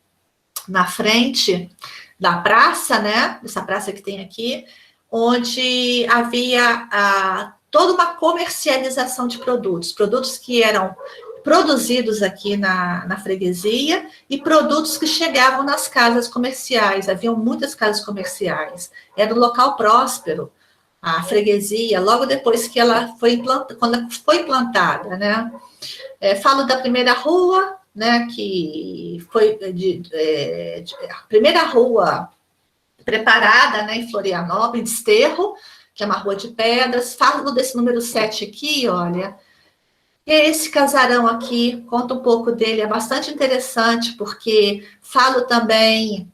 na frente da praça, né? Essa praça que tem aqui, onde havia toda uma comercialização de produtos que eram produzidos aqui na freguesia e produtos que chegavam nas casas comerciais. Haviam muitas casas comerciais. Era um local próspero. A freguesia, logo depois que ela quando ela foi implantada, né? Falo da primeira rua, né? Que foi a primeira rua preparada, né? Em Florianópolis, Desterro, que é uma rua de pedras. Falo desse número 7 aqui, olha. Esse casarão aqui, conta um pouco dele, é bastante interessante, porque falo também.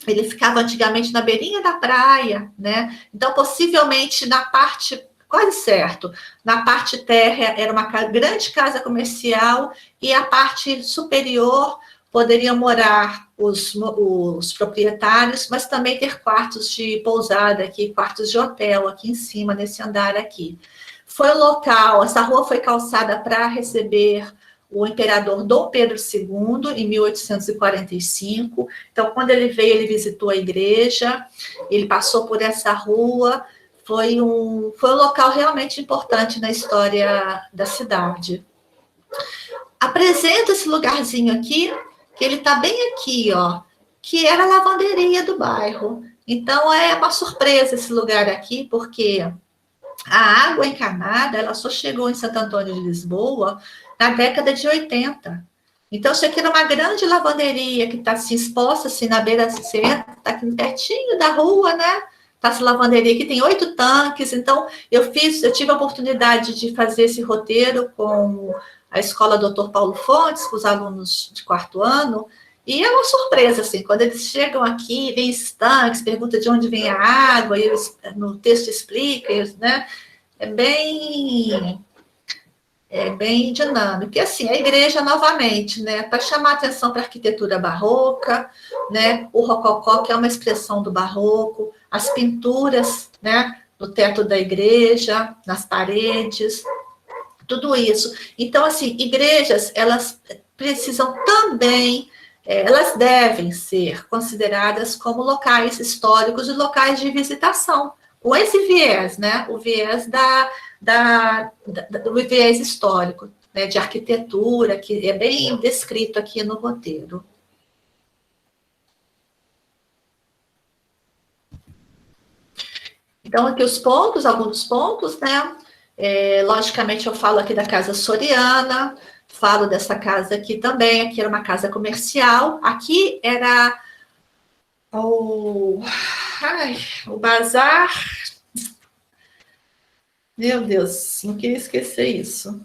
Ele ficava antigamente na beirinha da praia, né? Então, possivelmente, na parte, quase certo, na parte terra era uma grande casa comercial e a parte superior poderiam morar os proprietários, mas também ter quartos de pousada aqui, quartos de hotel aqui em cima, nesse andar aqui. Foi o local, essa rua foi calçada para receber o imperador Dom Pedro II, em 1845. Então, quando ele veio, ele visitou a igreja, ele passou por essa rua, foi um local realmente importante na história da cidade. Apresento esse lugarzinho aqui, que ele está bem aqui, ó, que era a lavanderia do bairro. Então, é uma surpresa esse lugar aqui, porque a água encanada, ela só chegou em Santo Antônio de Lisboa na década de 80. Então, isso aqui era uma grande lavanderia que está assim, exposta assim, na beira, você está aqui pertinho da rua, né? Está essa lavanderia aqui, tem 8 tanques. Então, eu tive a oportunidade de fazer esse roteiro com a escola Dr. Paulo Fontes, com os alunos de 4º ano, e é uma surpresa, assim, quando eles chegam aqui, vem esses tanques, perguntam de onde vem a água, e eles, no texto explica, né? É bem dinâmico. E assim, a igreja, novamente, né, para chamar atenção para a arquitetura barroca, né, o rococó, que é uma expressão do barroco, as pinturas, né, no teto da igreja, nas paredes, tudo isso. Então, assim, igrejas, elas precisam também, elas devem ser consideradas como locais históricos e locais de visitação, com esse viés, né, o viés do viés histórico, né, de arquitetura, que é bem descrito aqui no roteiro. Então, aqui alguns pontos, né? Logicamente, eu falo aqui da Casa Soriana, falo dessa casa aqui também, aqui era uma casa comercial, aqui era o bazar. Meu Deus, não queria esquecer isso.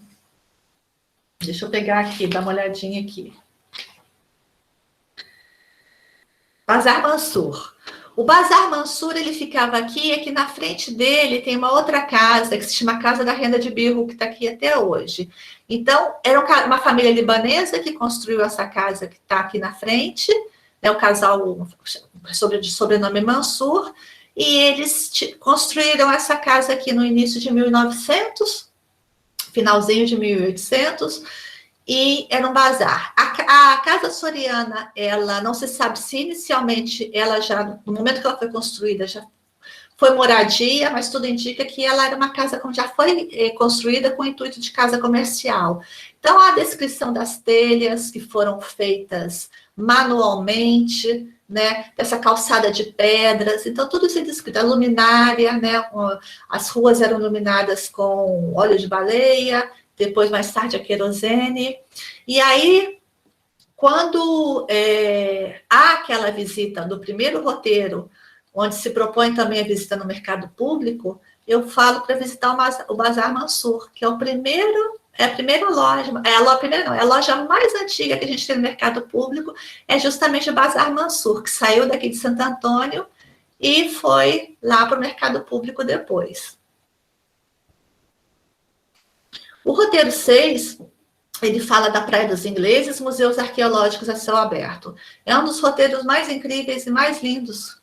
Deixa eu pegar aqui, dar uma olhadinha aqui. Bazar Mansur. O Bazar Mansur, ele ficava aqui na frente dele tem uma outra casa, que se chama Casa da Renda de Birro, que está aqui até hoje. Então, era uma família libanesa que construiu essa casa que está aqui na frente, né, o casal de sobrenome Mansur, e eles construíram essa casa aqui no início de 1900, finalzinho de 1800, e era um bazar. A Casa Soriana, ela não se sabe se inicialmente, ela já, no momento que ela foi construída, já foi moradia, mas tudo indica que ela era uma casa que já foi construída com o intuito de casa comercial. Então, a descrição das telhas que foram feitas manualmente, né, dessa calçada de pedras, então tudo isso é descrito, a luminária, né, as ruas eram iluminadas com óleo de baleia, depois mais tarde a querosene, e aí, quando há aquela visita do primeiro roteiro, onde se propõe também a visita no mercado público, eu falo para visitar o Bazar Mansur, que é o primeiro, é a primeira loja, é a loja mais antiga que a gente tem no mercado público, é justamente o Bazar Mansur, que saiu daqui de Santo Antônio e foi lá para o mercado público depois. O roteiro 6, ele fala da Praia dos Ingleses, museus arqueológicos a céu aberto. É um dos roteiros mais incríveis e mais lindos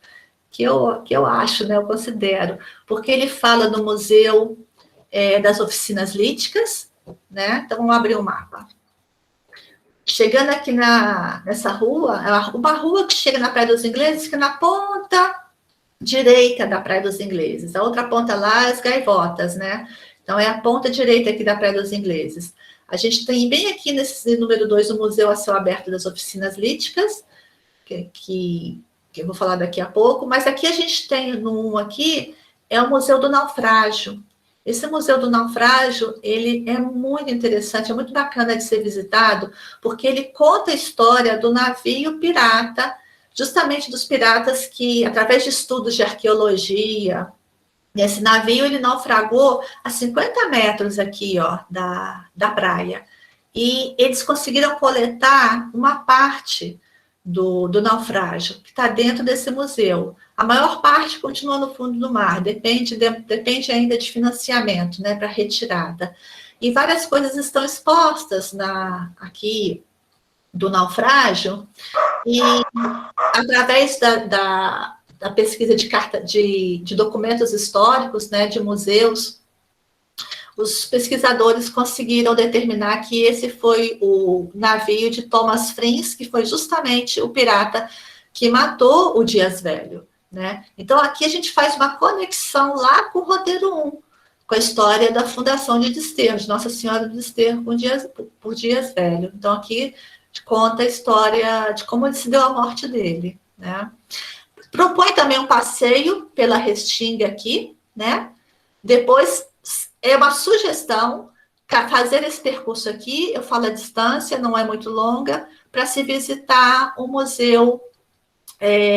que eu acho, né, eu considero, porque ele fala do Museu das Oficinas Líticas, né? Então, vamos abrir o mapa. Chegando aqui nessa rua, é uma rua que chega na Praia dos Ingleses, que é na ponta direita da Praia dos Ingleses. A outra ponta lá é as Gaivotas, né? Então, é a ponta direita aqui da Praia dos Ingleses. A gente tem bem aqui nesse número 2 o Museu a céu aberto das Oficinas Líticas, que eu vou falar daqui a pouco, mas aqui a gente tem no 1 aqui, é o Museu do Naufrágio. Esse Museu do Naufrágio, ele é muito interessante, é muito bacana de ser visitado, porque ele conta a história do navio pirata, justamente dos piratas que, através de estudos de arqueologia, esse navio, ele naufragou a 50 metros aqui, ó, da praia. E eles conseguiram coletar uma parte do naufrágio, que está dentro desse museu. A maior parte continua no fundo do mar, depende ainda de financiamento, né, para retirada. E várias coisas estão expostas aqui do naufrágio, e através da pesquisa de documentos históricos, né, de museus, os pesquisadores conseguiram determinar que esse foi o navio de Thomas Friends, que foi justamente o pirata que matou o Dias Velho, né? Então, aqui a gente faz uma conexão lá com o roteiro 1, com a história da fundação de Desterro, de Nossa Senhora do Desterro por Dias Velho. Então, aqui conta a história de como ele se deu a morte dele, né? Propõe também um passeio pela Restinga aqui, né? Depois, é uma sugestão para fazer esse percurso aqui, eu falo a distância, não é muito longa, para se visitar o Museu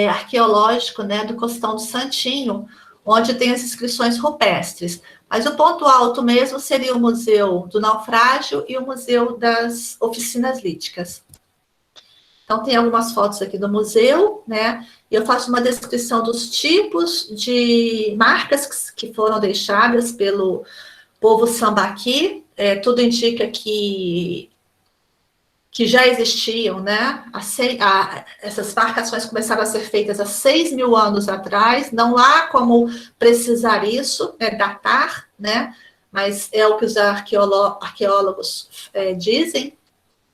Arqueológico, né, do Costão do Santinho, onde tem as inscrições rupestres. Mas o ponto alto mesmo seria o Museu do Naufrágio e o Museu das Oficinas Líticas. Então, tem algumas fotos aqui do museu, né? E eu faço uma descrição dos tipos de marcas que foram deixadas pelo povo sambaqui. Tudo indica que já existiam, né? Essas marcações começaram a ser feitas há 6.000 anos atrás. Não há como precisar isso, datar, né? Mas é o que os arqueólogos dizem.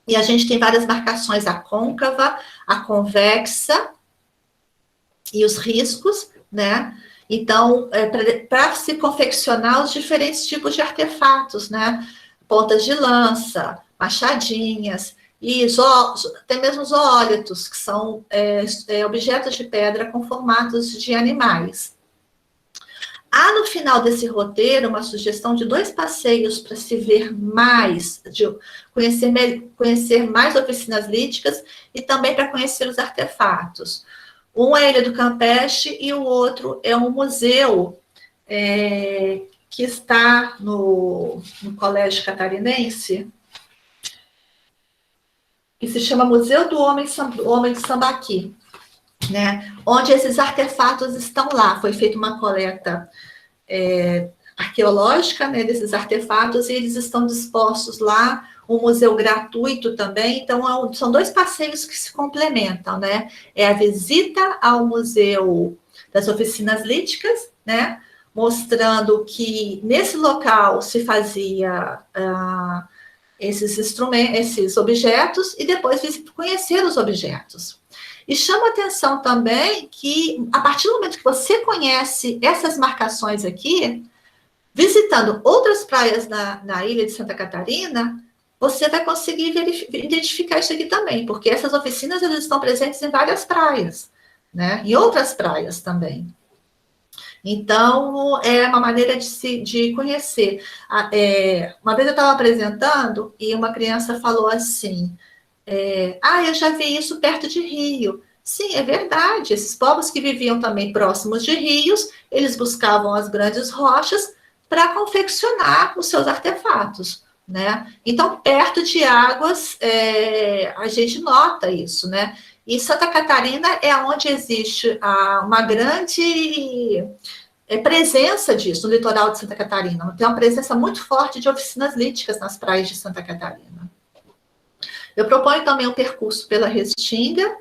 E a gente tem várias marcações, a côncava, a convexa e os riscos, né? Então, para se confeccionar os diferentes tipos de artefatos, né? Pontas de lança, machadinhas, e tem mesmo os zoólitos, que são objetos de pedra com formatos de animais. Há no final desse roteiro uma sugestão de 2 passeios para se ver mais, de conhecer mais oficinas líticas e também para conhecer os artefatos. Um é a Ilha do Campeche e o outro é um museu que está no Colégio Catarinense, que se chama Museu do Homem de Sambaqui, né? Onde esses artefatos estão lá. Foi feita uma coleta arqueológica, né, desses artefatos, e eles estão dispostos lá, um museu gratuito também. Então, são 2 passeios que se complementam, né? É a visita ao Museu das Oficinas Líticas, né? Mostrando que nesse local se fazia esses objetos, e depois conhecer os objetos. E chama atenção também que, a partir do momento que você conhece essas marcações aqui, visitando outras praias na ilha de Santa Catarina, você vai conseguir identificar isso aqui também, porque essas oficinas elas estão presentes em várias praias, né? Em outras praias também. Então, é uma maneira de conhecer. Uma vez eu estava apresentando e uma criança falou assim, eu já vi isso perto de Rio. Sim, é verdade. Esses povos que viviam também próximos de rios, eles buscavam as grandes rochas para confeccionar os seus artefatos, né? Então, perto de águas, a gente nota isso, né? E Santa Catarina é onde existe uma grande presença disso, no litoral de Santa Catarina. Tem uma presença muito forte de oficinas líticas nas praias de Santa Catarina. Eu proponho também um percurso pela Restinga,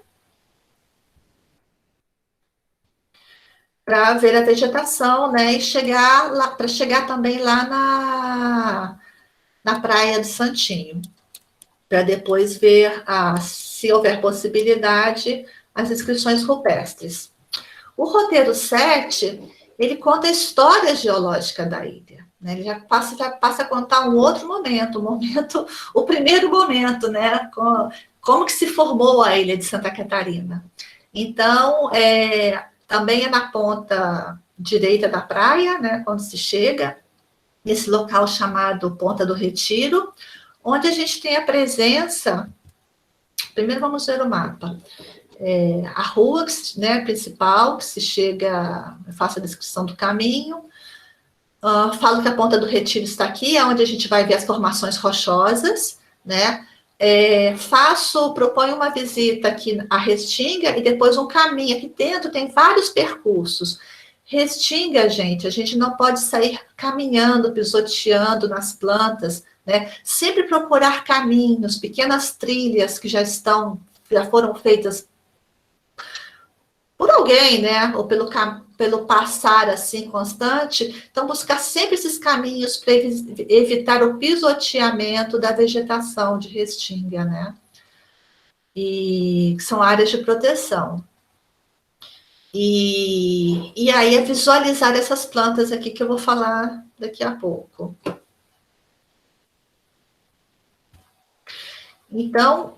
para ver a vegetação, né, e chegar lá, para chegar também lá na Praia de Santinho, para depois ver, se houver possibilidade, as inscrições rupestres. O roteiro 7, ele conta a história geológica da ilha, né? Ele já passa a contar um outro momento, o primeiro momento, né? Como que se formou a ilha de Santa Catarina. Então, também é na ponta direita da praia, né? Quando se chega, nesse local chamado Ponta do Retiro, onde a gente tem a presença. Primeiro vamos ver o mapa. A rua, né, principal, que se chega, eu faço a descrição do caminho, falo que a Ponta do Retiro está aqui, é onde a gente vai ver as formações rochosas, né? Proponho uma visita aqui à Restinga e depois um caminho. Aqui dentro tem vários percursos. Restinga, gente, a gente não pode sair caminhando, pisoteando nas plantas, né? Sempre procurar caminhos, pequenas trilhas que já foram feitas por alguém, né? Ou pelo passar assim constante. Então, buscar sempre esses caminhos para evitar o pisoteamento da vegetação de Restinga, né? E que são áreas de proteção. E aí é visualizar essas plantas aqui que eu vou falar daqui a pouco. Então,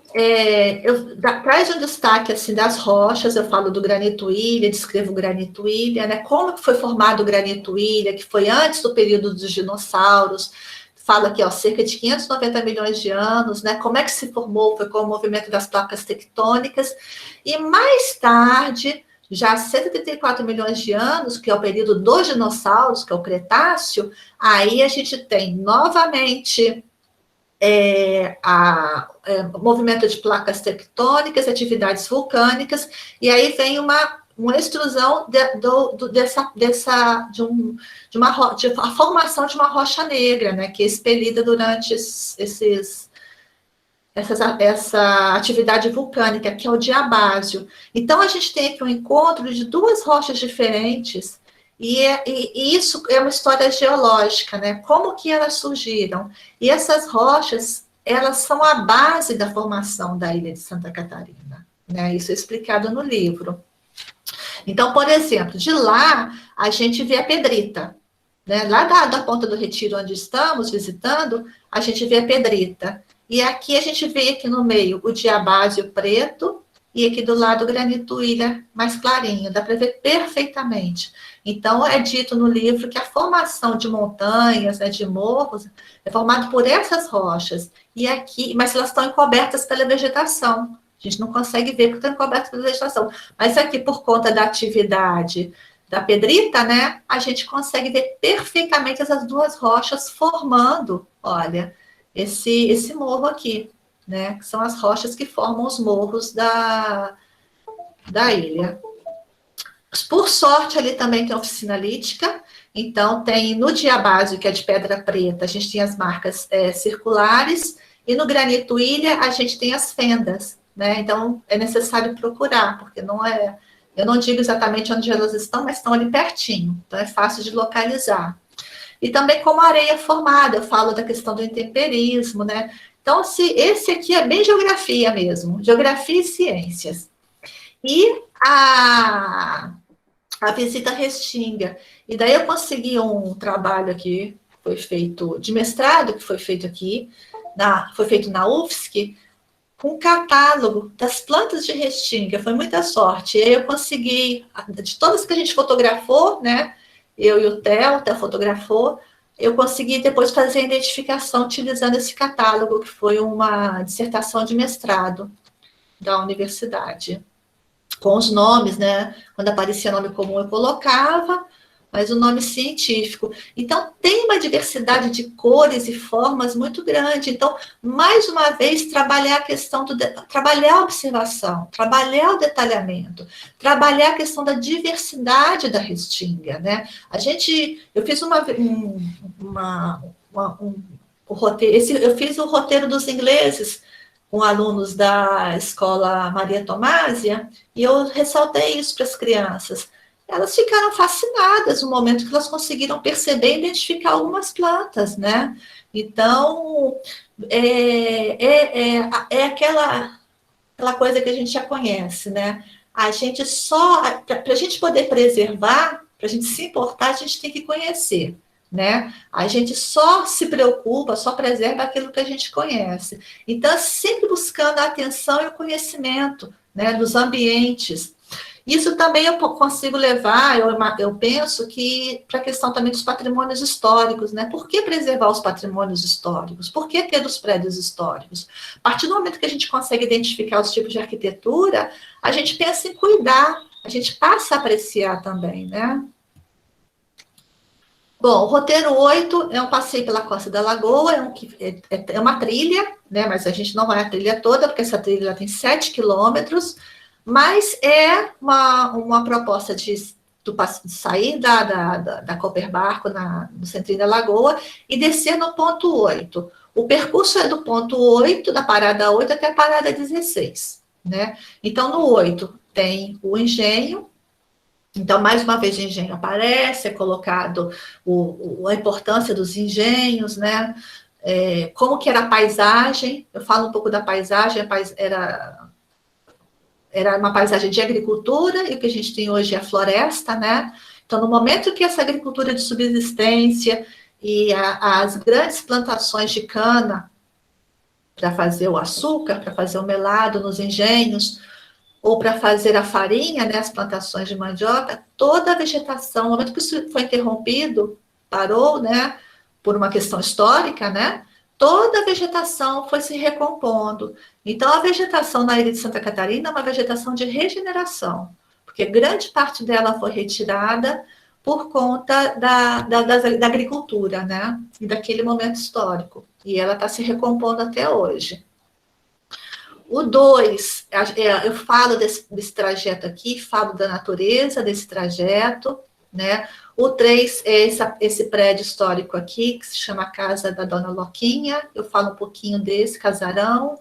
traz um destaque assim, das rochas, eu falo do granito ilha, descrevo o granito ilha, né? Como que foi formado o granito ilha, que foi antes do período dos dinossauros, fala aqui, cerca de 590 milhões de anos, né? Como é que se formou, foi com o movimento das placas tectônicas, e mais tarde, já 134 milhões de anos, que é o período dos dinossauros, que é o Cretáceo, aí a gente tem novamente o movimento de placas tectônicas, atividades vulcânicas, e aí vem uma extrusão a formação de uma rocha negra, né, que é expelida durante essa atividade vulcânica, que é o diabásio. Então, a gente tem aqui um encontro de duas rochas diferentes, e isso é uma história geológica, né? Como que elas surgiram? E essas rochas, elas são a base da formação da ilha de Santa Catarina, né? Isso é explicado no livro. Então, por exemplo, de lá, a gente vê a pedrita, né? Lá da Ponta do Retiro, onde estamos visitando, a gente vê a pedrita. E aqui a gente vê aqui no meio o diabásio preto, e aqui do lado o granito ilha mais clarinho, dá para ver perfeitamente. Então, é dito no livro que a formação de montanhas, né, de morros, é formado por essas rochas. E aqui, mas elas estão encobertas pela vegetação. A gente não consegue ver que estão encobertas pela vegetação. Mas aqui, por conta da atividade da pedrita, né, a gente consegue ver perfeitamente essas duas rochas formando, olha, esse morro aqui, né, que são as rochas que formam os morros da ilha. Por sorte, ali também tem oficina lítica, então tem no diabásio, que é de pedra preta, a gente tem as marcas circulares, e no granito ilha a gente tem as fendas, né? Então é necessário procurar, porque eu não digo exatamente onde elas estão, mas estão ali pertinho, então é fácil de localizar. E também como areia formada, eu falo da questão do intemperismo, né? Então, esse aqui é bem geografia mesmo, geografia e ciências. E a visita Restinga. E daí eu consegui um trabalho aqui, foi feito de mestrado, que foi feito aqui, foi feito na UFSC, com um catálogo das plantas de Restinga, foi muita sorte. E aí eu consegui, de todas que a gente fotografou, né, eu e o Theo fotografou, eu consegui depois fazer a identificação utilizando esse catálogo, que foi uma dissertação de mestrado da universidade. com os nomes, né? Quando aparecia nome comum eu colocava, mas o nome científico. Então, tem uma diversidade de cores e formas muito grande. Então, mais uma vez, trabalhar a questão trabalhar a observação, trabalhar o detalhamento, trabalhar a questão da diversidade da restinga, né? Eu fiz eu fiz o roteiro dos ingleses com alunos da escola Maria Tomásia, e eu ressaltei isso para as crianças. Elas ficaram fascinadas no momento que elas conseguiram perceber e identificar algumas plantas, né? Então, é aquela coisa que a gente já conhece, né? A gente para a gente poder preservar, para a gente se importar, a gente tem que conhecer, né? A gente só se preocupa, só preserva aquilo que a gente conhece. Então, sempre buscando a atenção e o conhecimento, né, dos ambientes. Isso também eu consigo levar, eu penso que para a questão também dos patrimônios históricos, né? Por que preservar os patrimônios históricos? Por que ter os prédios históricos? A partir do momento que a gente consegue identificar os tipos de arquitetura, a gente pensa em cuidar, a gente passa a apreciar também, né? Bom, o roteiro 8 é um passeio pela Costa da Lagoa, é uma trilha, né? Mas a gente não vai a trilha toda, porque essa trilha tem 7 quilômetros, mas é uma proposta de sair da Cooper Barco, no centrinho da Lagoa, e descer no ponto 8. O percurso é do ponto 8, da parada 8 até a parada 16, né? Então, no 8 tem o engenho. Então, mais uma vez, o engenho aparece, é colocado a importância dos engenhos, né? Como que era a paisagem, eu falo um pouco da paisagem, era uma paisagem de agricultura, e o que a gente tem hoje é a floresta, né? Então, no momento que essa agricultura de subsistência e as grandes plantações de cana para fazer o açúcar, para fazer o melado nos engenhos, ou para fazer a farinha, né, as plantações de mandioca, toda a vegetação, no momento que isso foi interrompido, parou, né, por uma questão histórica, né, toda a vegetação foi se recompondo. Então, a vegetação na ilha de Santa Catarina é uma vegetação de regeneração, porque grande parte dela foi retirada por conta da agricultura, né, e daquele momento histórico. E ela está se recompondo até hoje. O 2, eu falo desse trajeto aqui, falo da natureza desse trajeto, né? O 3 é esse prédio histórico aqui, que se chama Casa da Dona Loquinha, eu falo um pouquinho desse casarão.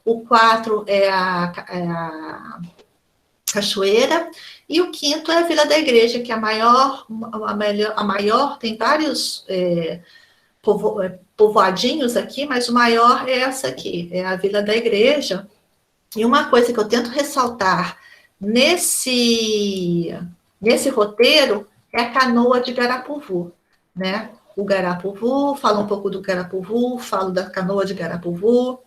O 4 é a Cachoeira, e o 5º é a Vila da Igreja, que é a maior, tem vários povoadinhos aqui, mas o maior é essa aqui, é a Vila da Igreja. E uma coisa que eu tento ressaltar nesse roteiro é a canoa de Garapuvu, né? O Garapuvu, falo um pouco do Garapuvu, falo da canoa de Garapuvu,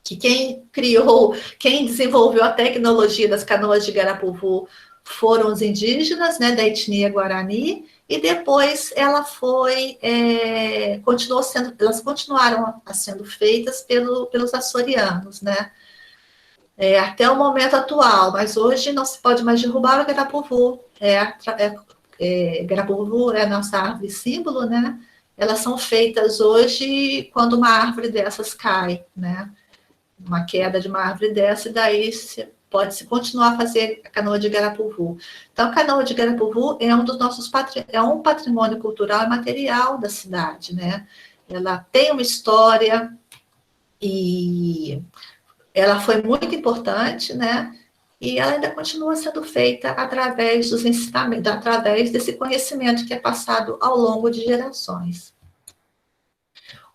que quem desenvolveu a tecnologia das canoas de Garapuvu foram os indígenas, né, da etnia Guarani, e depois elas continuaram sendo feitas pelos açorianos, né? Até o momento atual, mas hoje não se pode mais derrubar o Garapuvu. Garapuvu é a nossa árvore símbolo, né? Elas são feitas hoje quando uma árvore dessas cai, né? Uma queda de uma árvore dessa, e daí pode-se continuar a fazer a canoa de Garapuvu. Então, a canoa de Garapuvu é um patrimônio cultural e material da cidade, né? Ela tem uma história e ela foi muito importante, né? E ela ainda continua sendo feita através dos ensinamentos, através desse conhecimento que é passado ao longo de gerações.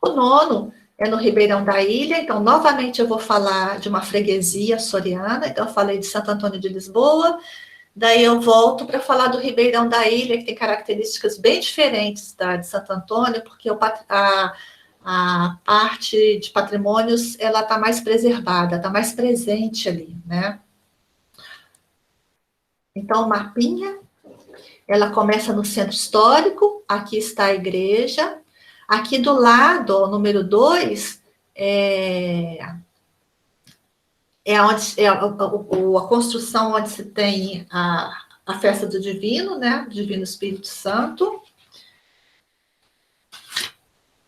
O 9º é no Ribeirão da Ilha, então, novamente, eu vou falar de uma freguesia açoriana, então, eu falei de Santo Antônio de Lisboa, daí eu volto para falar do Ribeirão da Ilha, que tem características bem diferentes da de Santo Antônio, porque a parte de patrimônios, ela está mais preservada, está mais presente ali, né? Então, o mapinha, ela começa no centro histórico, aqui está a igreja, aqui do lado, o número 2, a construção onde se tem a festa do Divino, né? Do Divino Espírito Santo.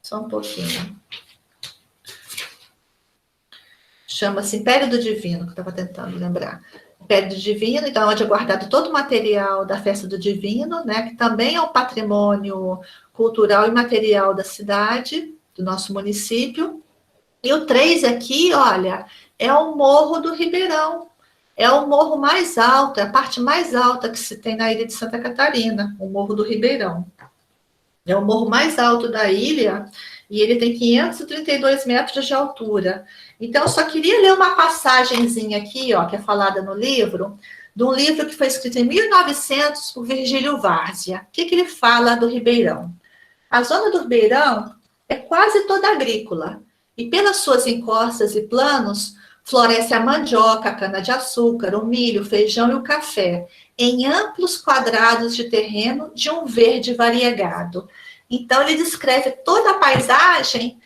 Só um pouquinho. Chama-se Império do Divino, que eu estava tentando lembrar. Império do Divino, então, onde é guardado todo o material da festa do Divino, né? Que também é um patrimônio cultural e material da cidade, do nosso município. E o 3 aqui, olha, é o Morro do Ribeirão. É o morro mais alto, é a parte mais alta que se tem na ilha de Santa Catarina, o Morro do Ribeirão. É o morro mais alto da ilha e ele tem 532 metros de altura. Então, eu só queria ler uma passagenzinha aqui, ó, que é falada no livro, de um livro que foi escrito em 1900 por Virgílio Várzea. O que ele fala do Ribeirão? A zona do Ribeirão é quase toda agrícola e pelas suas encostas e planos floresce a mandioca, a cana-de-açúcar, o milho, o feijão e o café, em amplos quadrados de terreno de um verde variegado. Então, ele descreve toda a paisagem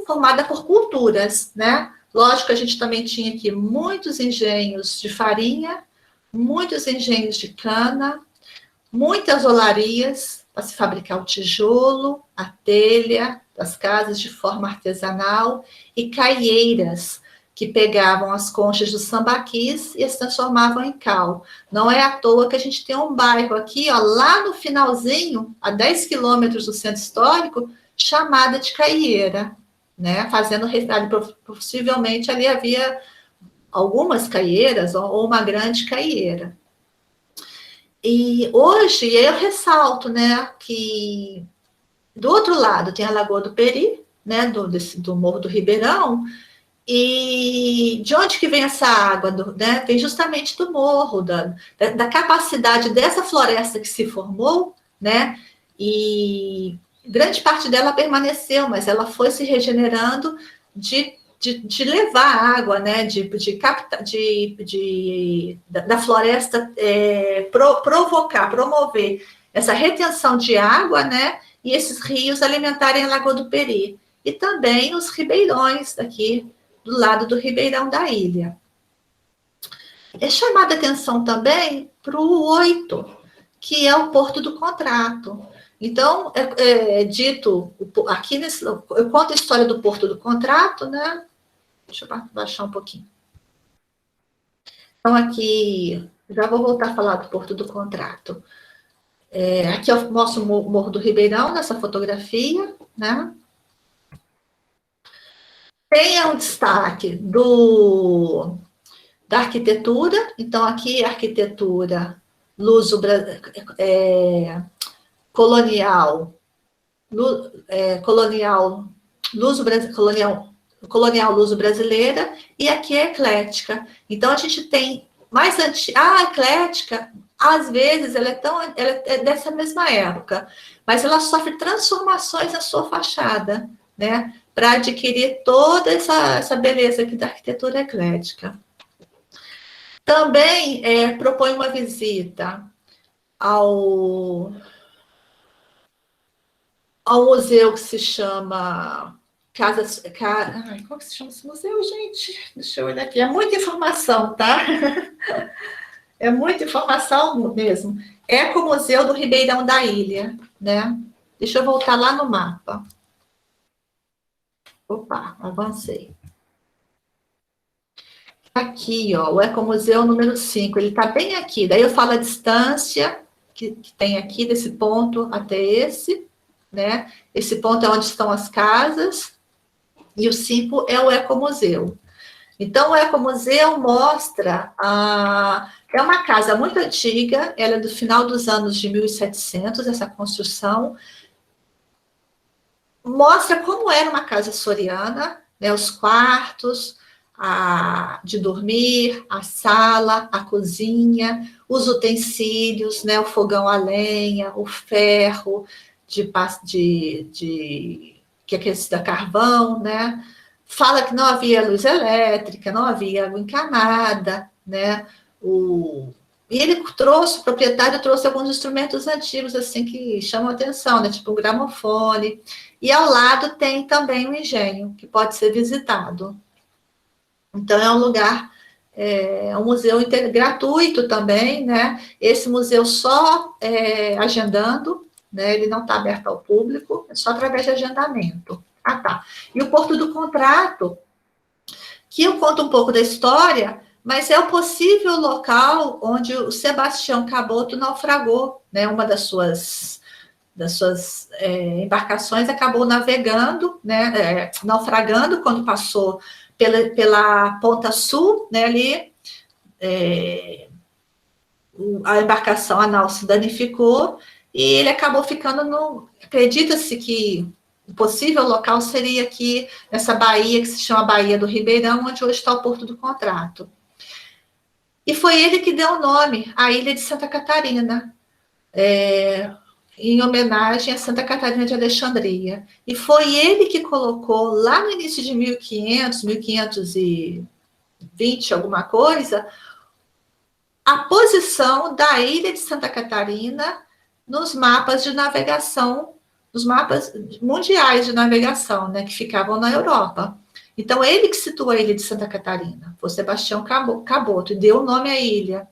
formada por culturas, né? Lógico que a gente também tinha aqui muitos engenhos de farinha, muitos engenhos de cana, muitas olarias para se fabricar o tijolo, a telha das casas de forma artesanal e caieiras, que pegavam as conchas dos sambaquis e as transformavam em cal. Não é à toa que a gente tem um bairro aqui, ó, lá no finalzinho, a 10 quilômetros do centro histórico, chamada de Caieira, né? Fazendo possivelmente ali havia algumas caieiras ou uma grande caieira. E hoje eu ressalto, né, que do outro lado tem a Lagoa do Peri, né, do Morro do Ribeirão. E de onde que vem essa água? Né? Vem justamente do morro, da capacidade dessa floresta que se formou, né? E grande parte dela permaneceu, mas ela foi se regenerando de levar água, né? Da floresta promover essa retenção de água, né? E esses rios alimentarem a Lagoa do Peri. E também os ribeirões daqui, do lado do Ribeirão da ilha. É chamada atenção também para o 8, que é o Porto do Contrato. Então, dito, aqui eu conto a história do Porto do Contrato, né? Deixa eu baixar um pouquinho. Então, aqui, já vou voltar a falar do Porto do Contrato. Aqui eu mostro o Morro do Ribeirão, nessa fotografia, né? Tem um destaque da arquitetura, então aqui a arquitetura colonial luso-brasileira, e aqui é eclética. Então a gente tem mais antiga, a eclética, às vezes ela é dessa mesma época, mas ela sofre transformações na sua fachada, né? Para adquirir toda essa beleza aqui da arquitetura eclética. Também propõe uma visita ao museu que se chama como que se chama esse museu, gente? Deixa eu olhar aqui. É muita informação, tá? É muita informação mesmo. Ecomuseu do Ribeirão da Ilha, né? Deixa eu voltar lá no mapa. Opa, avancei. Aqui, ó, o Ecomuseu número 5, ele está bem aqui. Daí eu falo a distância que tem aqui desse ponto até esse, né? Esse ponto é onde estão as casas, e o 5 é o Ecomuseu. Então, o Ecomuseu mostra é uma casa muito antiga, ela é do final dos anos de 1700, essa construção. Mostra como era uma casa açoriana, né, os quartos de dormir, a sala, a cozinha, os utensílios, né, o fogão a lenha, o ferro que é aquele da carvão, né? Fala que não havia luz elétrica, não havia água encanada, né? E ele o proprietário trouxe alguns instrumentos antigos, assim, que chamam a atenção, né? Tipo um gramofone. E ao lado tem também um engenho, que pode ser visitado. Então, é um lugar, é um museu gratuito também, né? Esse museu só agendando, né? Ele não está aberto ao público, é só através de agendamento. Ah, tá. E o Porto do Contrato, que eu conto um pouco da história, mas é o possível local onde o Sebastião Caboto naufragou, né? Uma das suas embarcações acabou navegando, né? Naufragando quando passou pela ponta sul, né? Ali a embarcação, a nau se danificou e ele acabou ficando no... Acredita-se que o possível local seria aqui, nessa baía que se chama Baía do Ribeirão, onde hoje está o Porto do Contrato. E foi ele que deu o nome à ilha de Santa Catarina, em homenagem a Santa Catarina de Alexandria. E foi ele que colocou, lá no início de 1500, 1520, alguma coisa, a posição da ilha de Santa Catarina nos mapas de navegação, nos mapas mundiais de navegação, né, que ficavam na Europa. Então, ele que situou a ilha de Santa Catarina, foi Sebastião Caboto, e deu o nome à ilha.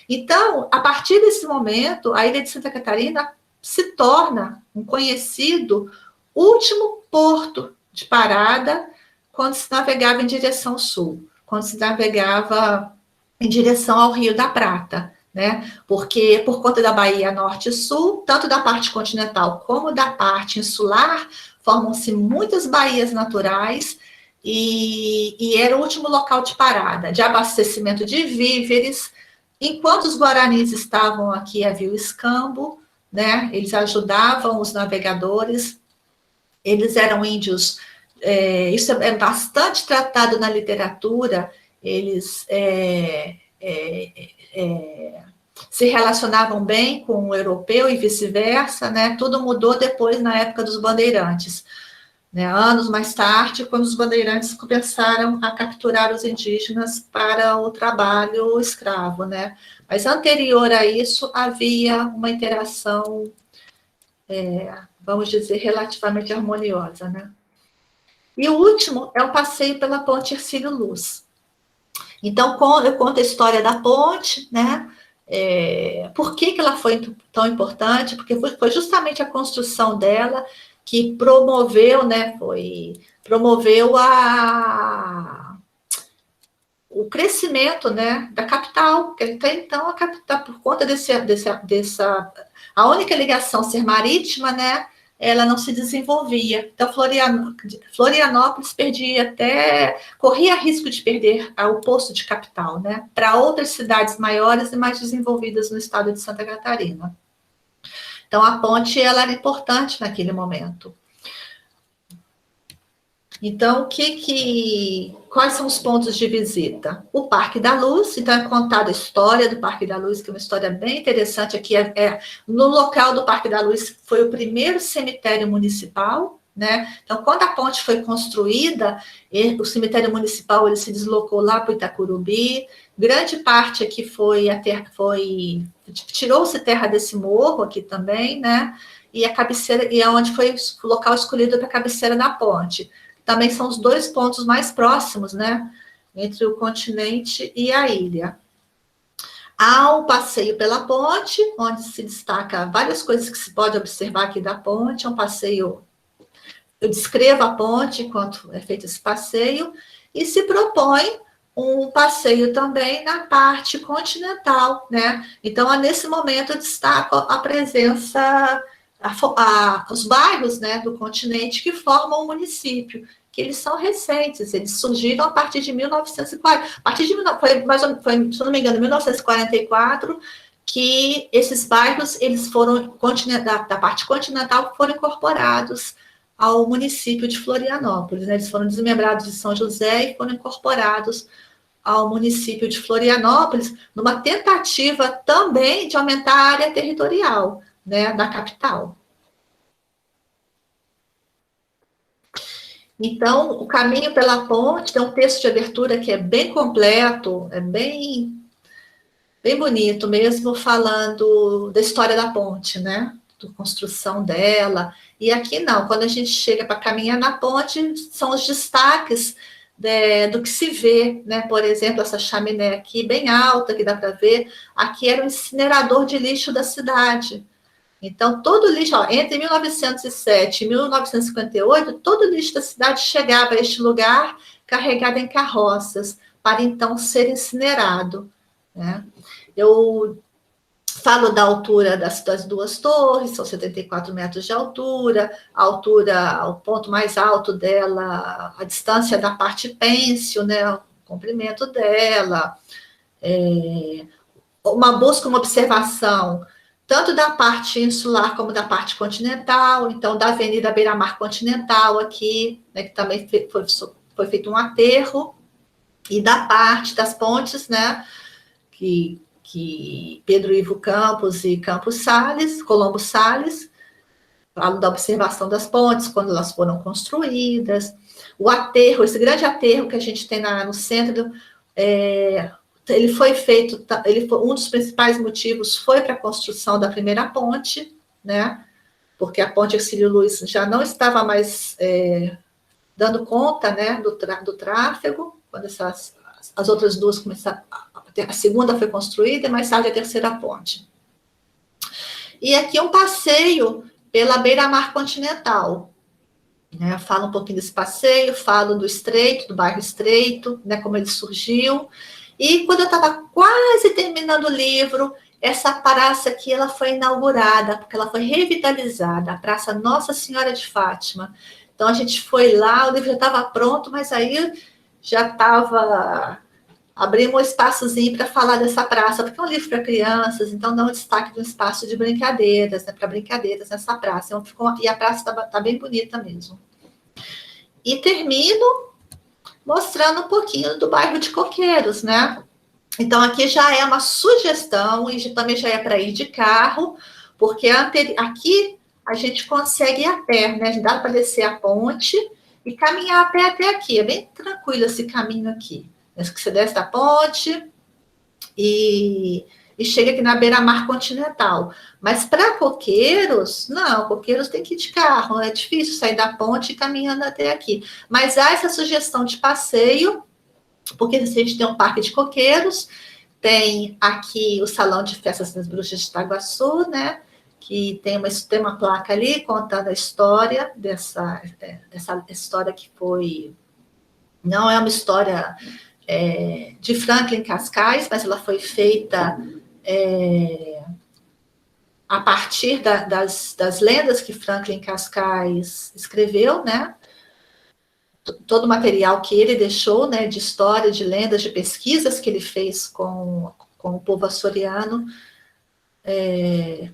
Então, a partir desse momento, a ilha de Santa Catarina se torna um conhecido último porto de parada quando se navegava em direção sul, quando se navegava em direção ao Rio da Prata, né? Porque por conta da Baía Norte e Sul, tanto da parte continental como da parte insular, formam-se muitas baías naturais e era o último local de parada, de abastecimento de víveres. Enquanto os guaranis estavam aqui, havia o escambo, né? Eles ajudavam os navegadores, eles eram índios, isso é bastante tratado na literatura, eles se relacionavam bem com o europeu e vice-versa, né? Tudo mudou depois na época dos bandeirantes, né? Anos mais tarde, quando os bandeirantes começaram a capturar os indígenas para o trabalho escravo, né? Mas anterior a isso, havia uma interação, vamos dizer, relativamente harmoniosa, né? E o último é o passeio pela Ponte Hercílio Luz. Então, eu conto a história da ponte, né? Por que ela foi tão importante? Porque foi justamente a construção dela que promoveu, né? Promoveu o crescimento, né, da capital, porque até então a capital, por conta a única ligação ser marítima, né, ela não se desenvolvia. Então, Florianópolis corria risco de perder o posto de capital, né, para outras cidades maiores e mais desenvolvidas no estado de Santa Catarina. Então, a ponte, ela era importante naquele momento. Então, quais são os pontos de visita? O Parque da Luz, então é contada a história do Parque da Luz, que é uma história bem interessante. Aqui no local do Parque da Luz foi o primeiro cemitério municipal, né? Então, quando a ponte foi construída, o cemitério municipal ele se deslocou lá para o Itacurubi. Grande parte aqui tirou-se terra desse morro aqui também, né? E a cabeceira, e onde foi o local escolhido para a cabeceira da ponte. Também são os dois pontos mais próximos, né, entre o continente e a ilha. Há um passeio pela ponte, onde se destaca várias coisas que se pode observar aqui da ponte. É um passeio, eu descrevo a ponte enquanto é feito esse passeio, e se propõe um passeio também na parte continental, né? Então, nesse momento, eu destaco a presença, os bairros, né, do continente que formam o município, que eles são recentes, eles surgiram a partir de 1940, foi, se não me engano, 1944, que esses bairros, eles foram, da parte continental, foram incorporados ao município de Florianópolis, né? Eles foram desmembrados de São José e foram incorporados ao município de Florianópolis, numa tentativa também de aumentar a área territorial, né, da capital. Então, o caminho pela ponte tem um texto de abertura que é bem completo, é bem bonito mesmo, falando da história da ponte, né? Da construção dela. E aqui não, quando a gente chega para caminhar na ponte, são os destaques do que se vê, né? Por exemplo, essa chaminé aqui, bem alta, que dá para ver, aqui era o incinerador de lixo da cidade. Então, todo o lixo, ó, entre 1907 e 1958, todo o lixo da cidade chegava a este lugar carregado em carroças, para então ser incinerado, né? Eu falo da altura das duas torres, são 74 metros de altura, a altura, o ponto mais alto dela, a distância da parte pêncil, né, o comprimento dela, uma busca, uma observação, tanto da parte insular como da parte continental, então da Avenida Beira-Mar Continental aqui, né, que também foi feito um aterro, e da parte das pontes, né, que Pedro Ivo Campos e Colombo Salles, falo da observação das pontes, quando elas foram construídas, o aterro, esse grande aterro que a gente tem no centro, ele foi feito, um dos principais motivos foi para a construção da primeira ponte, né, porque a ponte Hercílio Luz já não estava mais dando conta, né, do tráfego, quando as outras duas começaram, a segunda foi construída e mais tarde a terceira ponte. E aqui um passeio pela beira-mar continental, né? Falo um pouquinho desse passeio, falo do Estreito, do bairro Estreito, né, como ele surgiu. E quando eu estava quase terminando o livro, essa praça aqui ela foi inaugurada, porque ela foi revitalizada, a Praça Nossa Senhora de Fátima. Então a gente foi lá, o livro já estava pronto, mas aí já estava... Abrimos um espaçozinho para falar dessa praça, porque é um livro para crianças, então dá um destaque de um espaço de brincadeiras, né, para brincadeiras nessa praça. Então, e a praça está bem bonita mesmo. E termino mostrando um pouquinho do bairro de Coqueiros, né? Então, aqui já é uma sugestão, e também já é para ir de carro, porque aqui a gente consegue ir a pé, né? Dá para descer a ponte e caminhar a pé até aqui. É bem tranquilo esse caminho aqui. Que você desce da ponte e chega aqui na beira-mar continental. Mas para Coqueiros, não, Coqueiros tem que ir de carro, é difícil sair da ponte e caminhando até aqui. Mas há essa sugestão de passeio, porque a gente tem um parque de Coqueiros, tem aqui o Salão de Festas das Bruxas de Itaguaçu, né? Que tem uma placa ali contando a história dessa história que foi... Não é uma história... de Franklin Cascais, mas ela foi feita a partir das lendas que Franklin Cascais escreveu, né? Todo o material que ele deixou, né, de história, de lendas, de pesquisas que ele fez com o povo açoriano,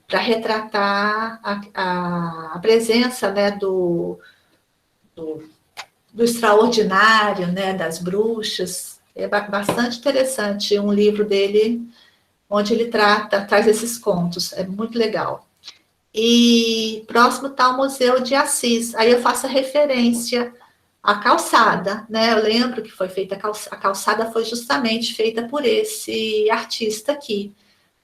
para retratar a presença, né, do extraordinário, né, das bruxas. É bastante interessante um livro dele, onde ele traz esses contos. É muito legal. E próximo está o Museu de Assis. Aí eu faço a referência à calçada, né? Eu lembro que foi feita a calçada foi justamente feita por esse artista aqui,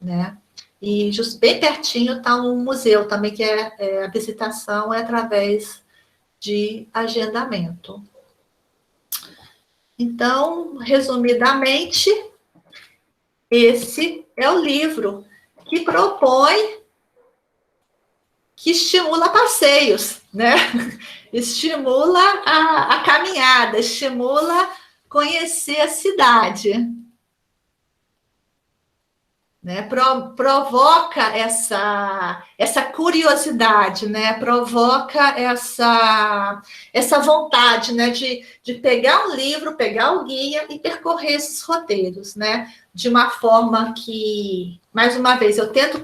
né? E bem pertinho está um museu também, que a visitação é através de agendamento. Então, resumidamente, esse é o livro que propõe, que estimula passeios, né? Estimula a caminhada, estimula conhecer a cidade, né? Provoca essa curiosidade, né? Provoca essa vontade, né? De pegar um livro, pegar o guia e percorrer esses roteiros, né? De uma forma que, mais uma vez, eu tento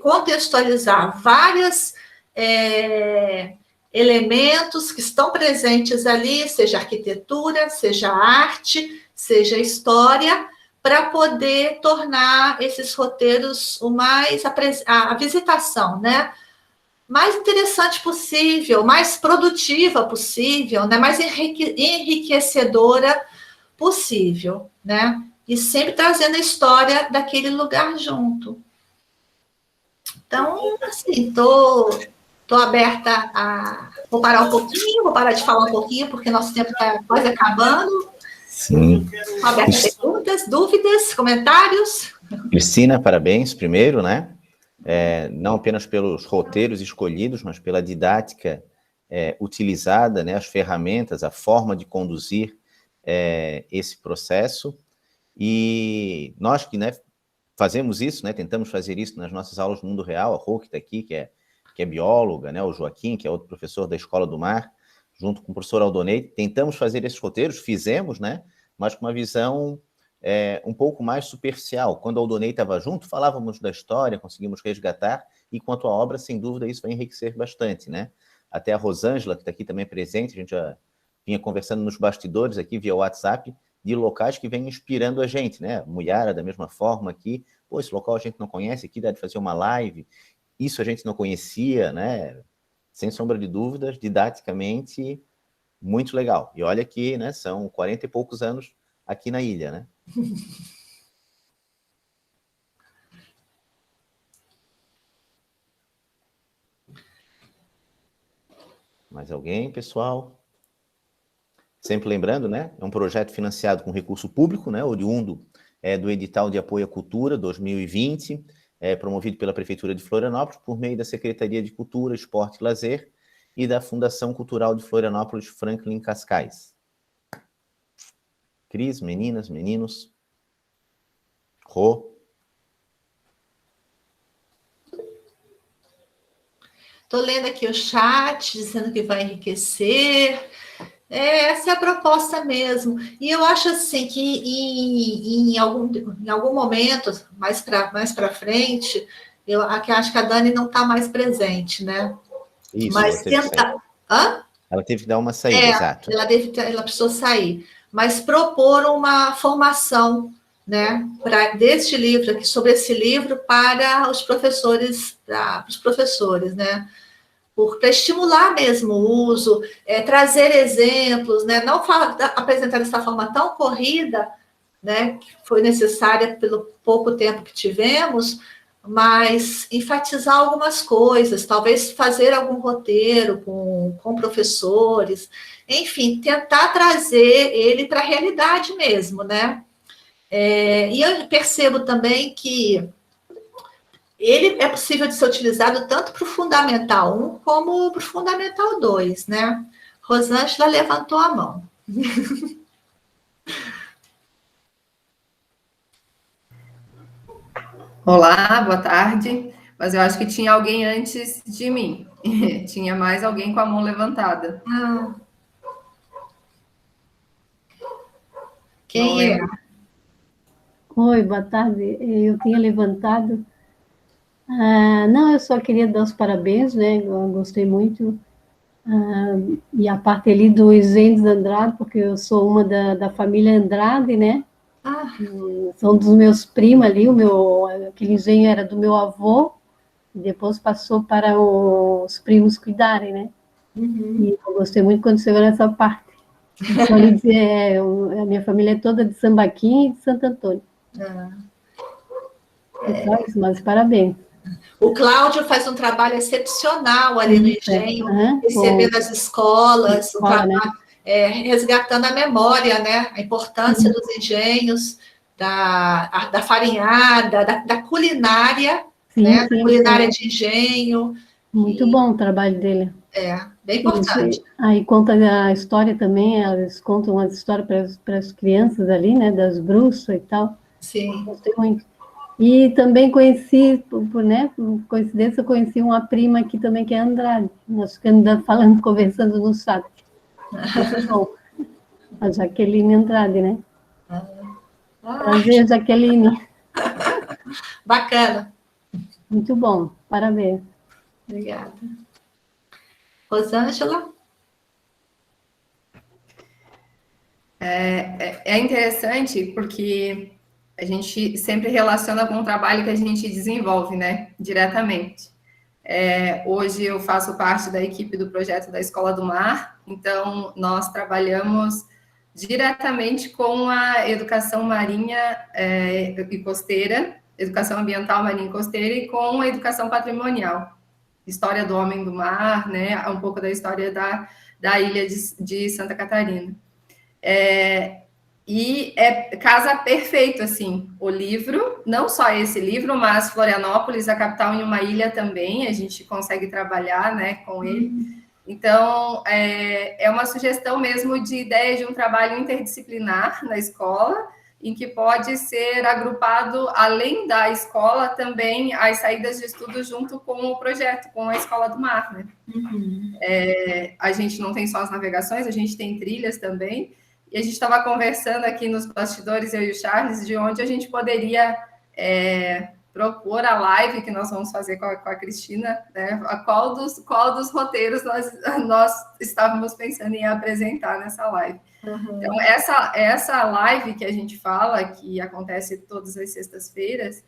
contextualizar vários elementos que estão presentes ali, seja arquitetura, seja arte, seja história, para poder tornar esses roteiros a visitação, né, mais interessante possível, mais produtiva possível, né, mais enriquecedora possível, né, e sempre trazendo a história daquele lugar junto. Então, assim, tô Estou aberta a... Vou parar um pouquinho, vou parar de falar um pouquinho, porque nosso tempo está quase acabando. Sim. Estou aberta a perguntas, dúvidas, comentários. Cristina, parabéns, primeiro, né? Não apenas pelos roteiros escolhidos, mas pela didática utilizada, né? As ferramentas, a forma de conduzir esse processo. E nós que, né, fazemos isso, né? Tentamos fazer isso nas nossas aulas no mundo real, a Rô, que está aqui, que é bióloga, né? O Joaquim, que é outro professor da Escola do Mar, junto com o professor Aldonei, tentamos fazer esses roteiros, fizemos, né? Mas com uma visão um pouco mais superficial. Quando o Aldonei estava junto, falávamos da história, conseguimos resgatar, e quanto à obra, sem dúvida, isso vai enriquecer bastante, né? Até a Rosângela, que está aqui também presente, a gente já vinha conversando nos bastidores aqui via WhatsApp, de locais que vêm inspirando a gente, né? Muiara, da mesma forma aqui, pô, esse local a gente não conhece, aqui dá de fazer uma live, isso a gente não conhecia, né? Sem sombra de dúvidas, didaticamente, muito legal. E olha que, né, são 40 e poucos anos aqui na ilha, né? Mais alguém, pessoal? Sempre lembrando, né? É um projeto financiado com recurso público, né? Oriundo do edital de apoio à cultura 2020, promovido pela Prefeitura de Florianópolis, por meio da Secretaria de Cultura, Esporte e Lazer e da Fundação Cultural de Florianópolis, Franklin Cascais. Cris, meninas, meninos. Rô. Estou lendo aqui o chat, dizendo que vai enriquecer. Essa é a proposta mesmo. E eu acho assim que em algum momento, mais para frente, eu acho que a Dani não está mais presente, né? Isso, mas tentar. Hã? Ela teve que dar uma saída, exato. Ela precisou sair. Mas propor uma formação, né, deste livro aqui, sobre esse livro, para os professores, né? Para estimular mesmo o uso, trazer exemplos, né? Não apresentar dessa forma tão corrida, né, que foi necessária pelo pouco tempo que tivemos, mas enfatizar algumas coisas, talvez fazer algum roteiro com professores, enfim, tentar trazer ele para a realidade mesmo, né? E eu percebo também que ele é possível de ser utilizado tanto para o Fundamental 1 como para o Fundamental 2, né? Rosângela levantou a mão. Olá, boa tarde. Mas eu acho que tinha alguém antes de mim. Tinha mais alguém com a mão levantada. Quem é? Oi, boa tarde. Eu tinha levantado. Não, eu só queria dar os parabéns, né? Eu gostei muito. E a parte ali do Engenhos Andrade, porque eu sou uma da família Andrade, né? São dos meus primos ali, aquele engenho era do meu avô, e depois passou para os primos cuidarem, né? E eu gostei muito quando chegou nessa parte. Então, a minha família é toda de Sambaquim e de Santo Antônio. Mas parabéns. O Cláudio faz um trabalho excepcional ali no engenho, recebendo as escolas, resgatando a memória, né? A importância dos engenhos, da farinhada, da culinária, né? Culinária de engenho. Muito bom o trabalho dele. Bem importante. Aí conta a história também, eles contam uma história para as crianças ali, né? Das bruxas e tal. Sim. Gostei muito. E também conheci, por coincidência, conheci uma prima aqui também, que é Andrade. Nós ficamos conversando no chat. Muito bom. A Jaqueline Andrade, né? Prazer, Jaqueline. Bacana. Muito bom, parabéns. Obrigada. Rosângela? É interessante porque a gente sempre relaciona com o trabalho que a gente desenvolve, né, diretamente. Hoje eu faço parte da equipe do projeto da Escola do Mar, então nós trabalhamos diretamente com a educação marinha e costeira, educação ambiental marinha e costeira, e com a educação patrimonial. história do homem do mar, né? Um pouco da história da ilha de Santa Catarina. E casa perfeito, assim, o livro, não só esse livro, mas Florianópolis, a capital em uma ilha também, a gente consegue trabalhar, né, com ele. Então, é uma sugestão mesmo de ideia de um trabalho interdisciplinar na escola, em que pode ser agrupado, além da escola, também as saídas de estudo junto com o projeto, com a Escola do Mar, né? A gente não tem só as navegações, a gente tem trilhas também, e a gente estava conversando aqui nos bastidores, eu e o Charles, de onde a gente poderia propor a live que nós vamos fazer com a Cristina, né? Qual dos roteiros nós estávamos pensando em apresentar nessa live. Então, essa live que a gente fala, que acontece todas as sextas-feiras,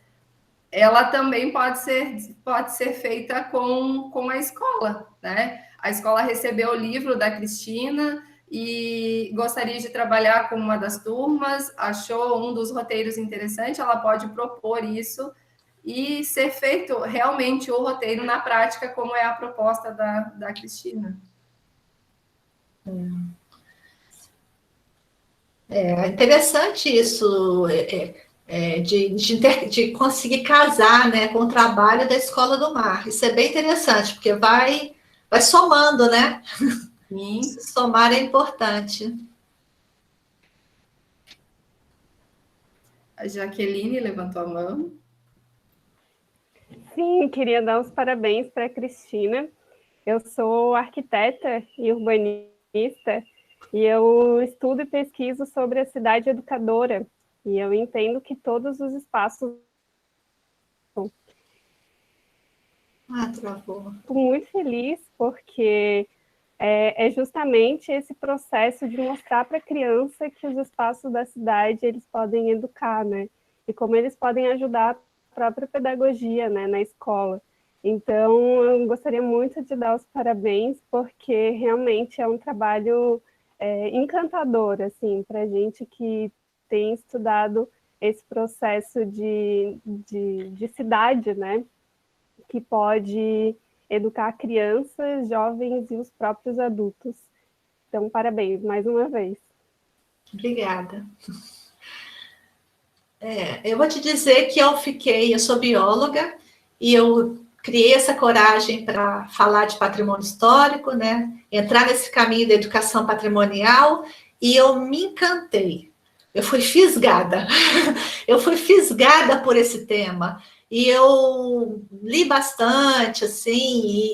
ela também pode ser feita com a escola, né? A escola recebeu o livro da Cristina e gostaria de trabalhar com uma das turmas, achou um dos roteiros interessante, ela pode propor isso e ser feito realmente o roteiro na prática, como é a proposta da Cristina. É interessante isso, de conseguir casar, né, com o trabalho da Escola do Mar. Isso é bem interessante, porque vai somando, né? Sim. Somar é importante. A Jaqueline levantou a mão. Sim, queria dar os parabéns para a Cristina. Eu sou arquiteta e urbanista e eu estudo e pesquiso sobre a cidade educadora e eu entendo que todos os espaços... Travou. Estou muito feliz porque é justamente esse processo de mostrar para a criança que os espaços da cidade eles podem educar, né? E como eles podem ajudar a própria pedagogia, né, na escola. Então, eu gostaria muito de dar os parabéns, porque realmente é um trabalho encantador, assim, para a gente que tem estudado esse processo de cidade, né, que pode educar crianças, jovens e os próprios adultos. Então, parabéns mais uma vez. Obrigada. Eu vou te dizer que eu sou bióloga e eu criei essa coragem para falar de patrimônio histórico, né? Entrar nesse caminho da educação patrimonial e eu me encantei. Eu fui fisgada. Eu fui fisgada por esse tema. E eu li bastante, assim,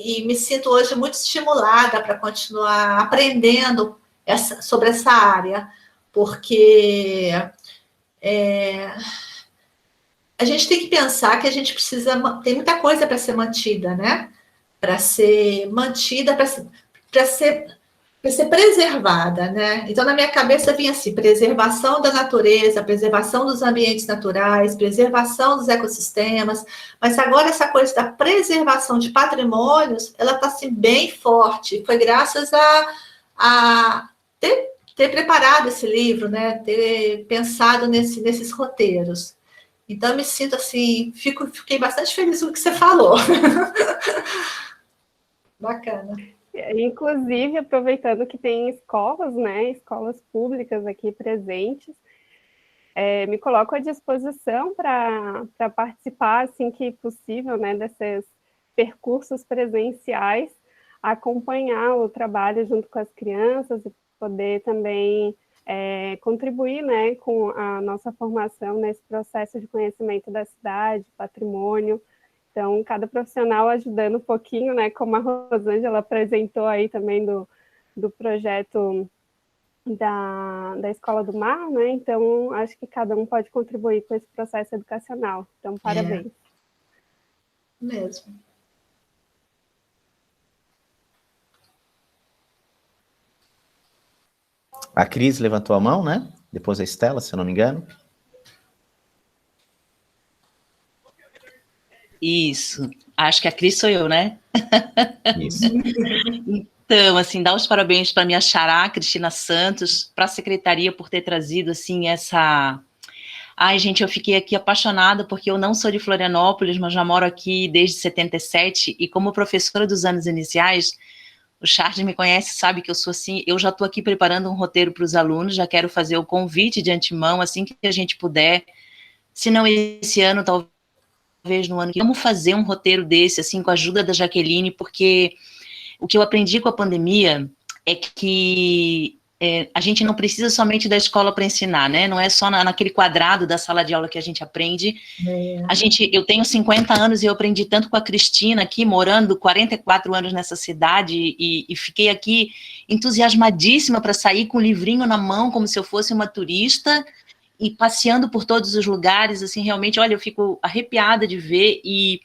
e me sinto hoje muito estimulada para continuar aprendendo sobre essa área, porque a gente tem que pensar que a gente tem muita coisa para ser mantida, né? Para ser mantida, para ser preservada, né? Então, na minha cabeça vinha assim, preservação da natureza, preservação dos ambientes naturais, preservação dos ecossistemas, mas agora essa coisa da preservação de patrimônios, ela está assim, bem forte. Foi graças a ter preparado esse livro, né? Ter pensado nesses roteiros. Então, eu me sinto assim, fiquei bastante feliz com o que você falou. Bacana. Inclusive, aproveitando que tem escolas, né, escolas públicas aqui presentes, me coloco à disposição para participar, assim que possível, né, desses percursos presenciais, acompanhar o trabalho junto com as crianças e poder também contribuir, né, com a nossa formação nesse processo de conhecimento da cidade, patrimônio. Então, cada profissional ajudando um pouquinho, né, como a Rosângela apresentou aí também do projeto da Escola do Mar, né? Então, acho que cada um pode contribuir com esse processo educacional. Então, parabéns. Mesmo. A Cris levantou a mão, né? Depois a Estela, se eu não me engano. Isso. Acho que a Cris sou eu, né? Isso. Então, assim, dar os parabéns para minha xará, Cristina Santos, para a secretaria por ter trazido, assim, Ai, gente, eu fiquei aqui apaixonada, porque eu não sou de Florianópolis, mas já moro aqui desde 77, e como professora dos anos iniciais, o Charles me conhece, sabe que eu sou assim, eu já estou aqui preparando um roteiro para os alunos, já quero fazer o convite de antemão, assim que a gente puder, se não esse ano, talvez no ano que vem, vamos fazer um roteiro desse, assim, com a ajuda da Jaqueline, porque o que eu aprendi com a pandemia é que a gente não precisa somente da escola para ensinar, né? Não é só naquele quadrado da sala de aula que a gente aprende. Eu tenho 50 anos e eu aprendi tanto com a Cristina aqui, morando 44 anos nessa cidade, e fiquei aqui entusiasmadíssima para sair com o livrinho na mão, como se eu fosse uma turista, e passeando por todos os lugares, assim, realmente, olha, eu fico arrepiada de ver, e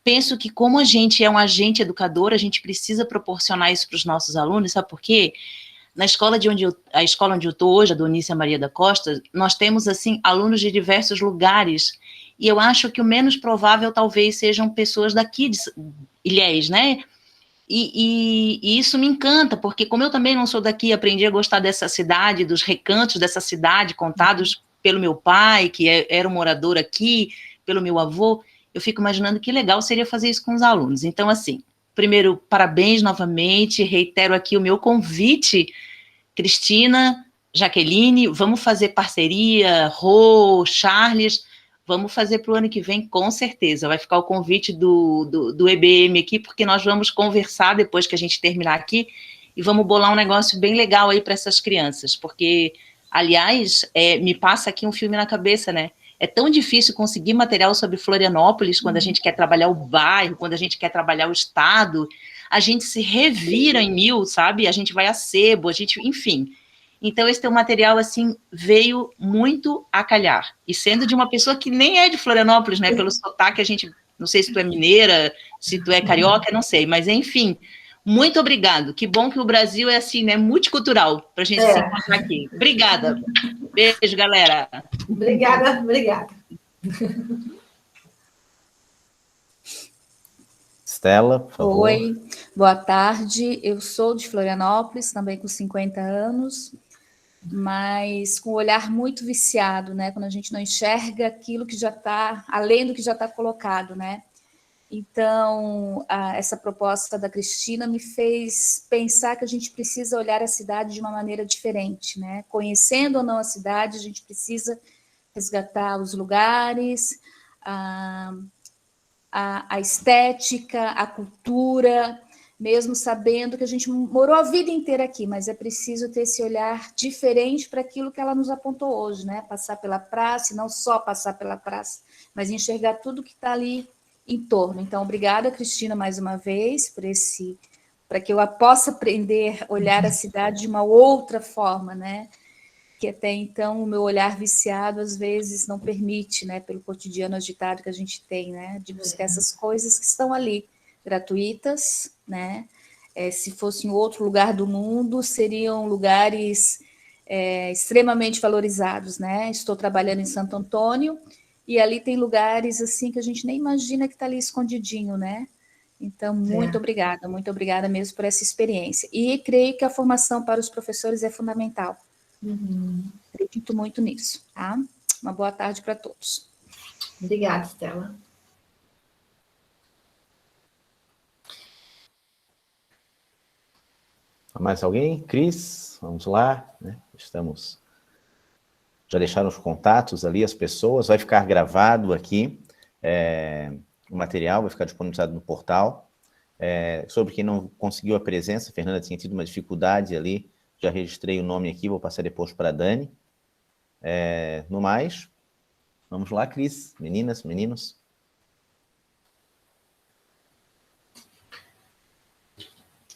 penso que como a gente é um agente educador, a gente precisa proporcionar isso para os nossos alunos, sabe por quê? Na escola a escola onde eu estou hoje, a Donícia Maria da Costa, nós temos, assim, alunos de diversos lugares, e eu acho que o menos provável talvez sejam pessoas daqui de Ilhéus, né? E isso me encanta, porque como eu também não sou daqui, aprendi a gostar dessa cidade, dos recantos dessa cidade, contados pelo meu pai, que era um morador aqui, pelo meu avô, eu fico imaginando que legal seria fazer isso com os alunos. Então, assim, primeiro, parabéns novamente, reitero aqui o meu convite, Cristina, Jaqueline, vamos fazer parceria, Rô, Charles, vamos fazer para o ano que vem, com certeza, vai ficar o convite do EBM aqui, porque nós vamos conversar depois que a gente terminar aqui, e vamos bolar um negócio bem legal aí para essas crianças, porque, aliás, me passa aqui um filme na cabeça, né? É tão difícil conseguir material sobre Florianópolis quando a gente quer trabalhar o bairro, quando a gente quer trabalhar o estado, a gente se revira em mil, sabe? A gente vai a sebo, enfim. Então, esse teu material, assim, veio muito a calhar. E sendo de uma pessoa que nem é de Florianópolis, né? Pelo sotaque, a gente, não sei se tu é mineira, se tu é carioca, não sei, mas enfim, muito obrigado. Que bom que o Brasil é assim, né? Multicultural, para a gente se encontrar aqui. Obrigada. Beijo, galera. Obrigada. Estela, por favor. Oi, boa tarde. Eu sou de Florianópolis, também com 50 anos, mas com um olhar muito viciado, né? Quando a gente não enxerga aquilo que já está, além do que já está colocado, né? Então, essa proposta da Cristina me fez pensar que a gente precisa olhar a cidade de uma maneira diferente, né? Conhecendo ou não a cidade, a gente precisa resgatar os lugares, a estética, a cultura, mesmo sabendo que a gente morou a vida inteira aqui, mas é preciso ter esse olhar diferente para aquilo que ela nos apontou hoje, né? Passar pela praça, e não só passar pela praça, mas enxergar tudo que está ali em torno. Então, obrigada, Cristina, mais uma vez, para que eu possa aprender a olhar a cidade de uma outra forma, né? Que até então o meu olhar viciado às vezes não permite, né? Pelo cotidiano agitado que a gente tem, né? De buscar essas coisas que estão ali, gratuitas, né? Se fosse em outro lugar do mundo, seriam lugares extremamente valorizados, né? Estou trabalhando em Santo Antônio, e ali tem lugares assim que a gente nem imagina que está ali escondidinho, né? Então, muito obrigada mesmo por essa experiência. E creio que a formação para os professores é fundamental. Acredito muito nisso, tá? Uma boa tarde para todos. Obrigada, Estela. Mais alguém? Cris, vamos lá, né? Já deixaram os contatos ali, as pessoas, vai ficar gravado aqui, o material vai ficar disponibilizado no portal. Sobre quem não conseguiu a presença, a Fernanda tinha tido uma dificuldade ali, já registrei o nome aqui, vou passar depois para a Dani. No mais, vamos lá, Cris, meninas, meninos.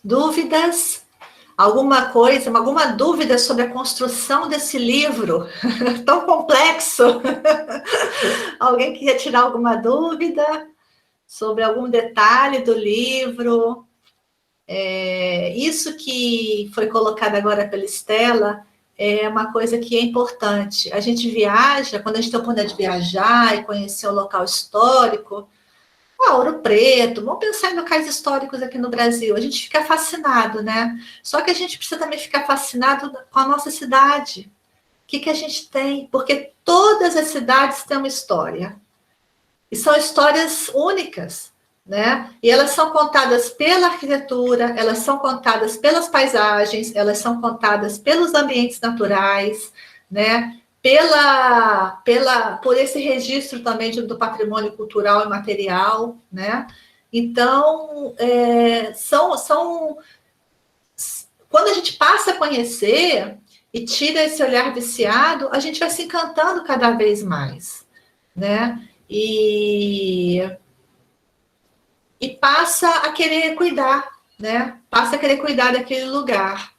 Dúvidas? Alguma coisa, alguma dúvida sobre a construção desse livro tão complexo? Alguém queria tirar alguma dúvida sobre algum detalhe do livro? Isso que foi colocado agora pela Estela é uma coisa que é importante. A gente viaja, quando a gente tem a oportunidade de viajar e conhecer o local histórico, Ouro Preto, vamos pensar em locais históricos aqui no Brasil, a gente fica fascinado, né? Só que a gente precisa também ficar fascinado com a nossa cidade, que a gente tem? Porque todas as cidades têm uma história. E são histórias únicas, né? E elas são contadas pela arquitetura, elas são contadas pelas paisagens, elas são contadas pelos ambientes naturais, né? Por esse registro também do patrimônio cultural e material, né? Então, quando a gente passa a conhecer e tira esse olhar viciado, a gente vai se encantando cada vez mais, né? E passa a querer cuidar, né? Passa a querer cuidar daquele lugar.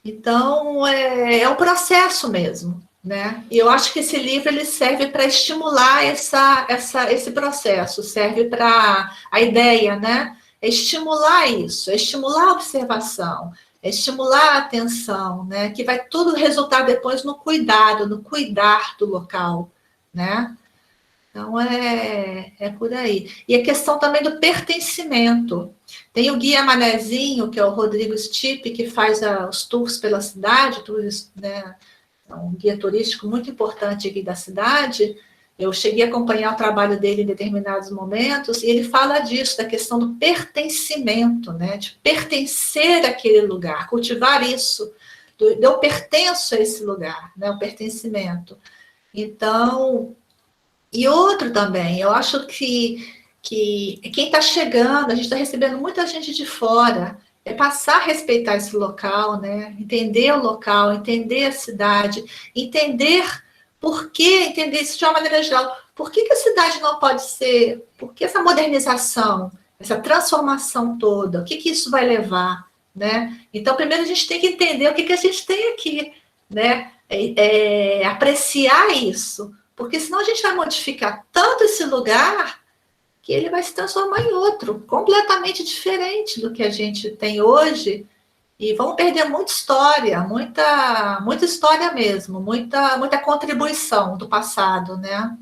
Então, é um processo mesmo, né? E eu acho que esse livro ele serve para estimular esse processo, serve para a ideia, né? É estimular isso, é estimular a observação, é estimular a atenção, né? Que vai tudo resultar depois no cuidado, no cuidar do local, né? Então, é por aí. E a questão também do pertencimento. Tem o guia Manezinho, que é o Rodrigo Stipe, que faz os tours pela cidade, né? É um guia turístico muito importante aqui da cidade. Eu cheguei a acompanhar o trabalho dele em determinados momentos, e ele fala disso, da questão do pertencimento, né? De pertencer àquele lugar, cultivar isso. Eu pertenço a esse lugar, né? O pertencimento. Então... E outro também, eu acho que quem está chegando, a gente está recebendo muita gente de fora, é passar a respeitar esse local, né? Entender o local, entender a cidade, entender entender isso de uma maneira geral. Por que a cidade não pode ser, por que essa modernização, essa transformação toda, o que isso vai levar, né? Então, primeiro a gente tem que entender o que a gente tem aqui, né? Apreciar isso. Porque senão a gente vai modificar tanto esse lugar que ele vai se transformar em outro, completamente diferente do que a gente tem hoje, e vamos perder muita história, muita história mesmo, muita contribuição do passado, né?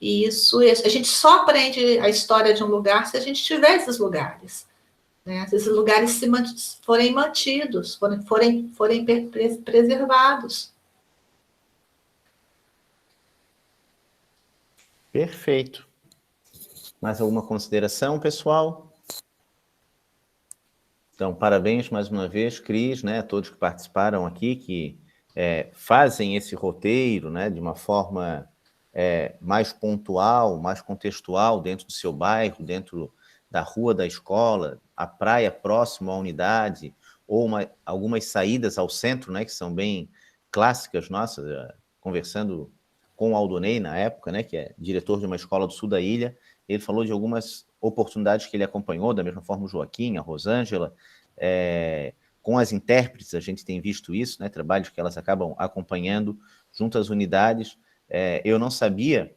E isso, a gente só aprende a história de um lugar se a gente tiver esses lugares, né? Se esses lugares forem mantidos, forem preservados. Perfeito. Mais alguma consideração, pessoal? Então, parabéns mais uma vez, Cris, né, a todos que participaram aqui, que fazem esse roteiro, né, de uma forma mais pontual, mais contextual, dentro do seu bairro, dentro da rua da escola, a praia próxima à unidade, ou algumas saídas ao centro, né, que são bem clássicas nossas, conversando com o Aldonei, na época, né, que é diretor de uma escola do sul da ilha. Ele falou de algumas oportunidades que ele acompanhou, da mesma forma o Joaquim, a Rosângela, com as intérpretes, a gente tem visto isso, né, trabalhos que elas acabam acompanhando junto às unidades. Eu não sabia,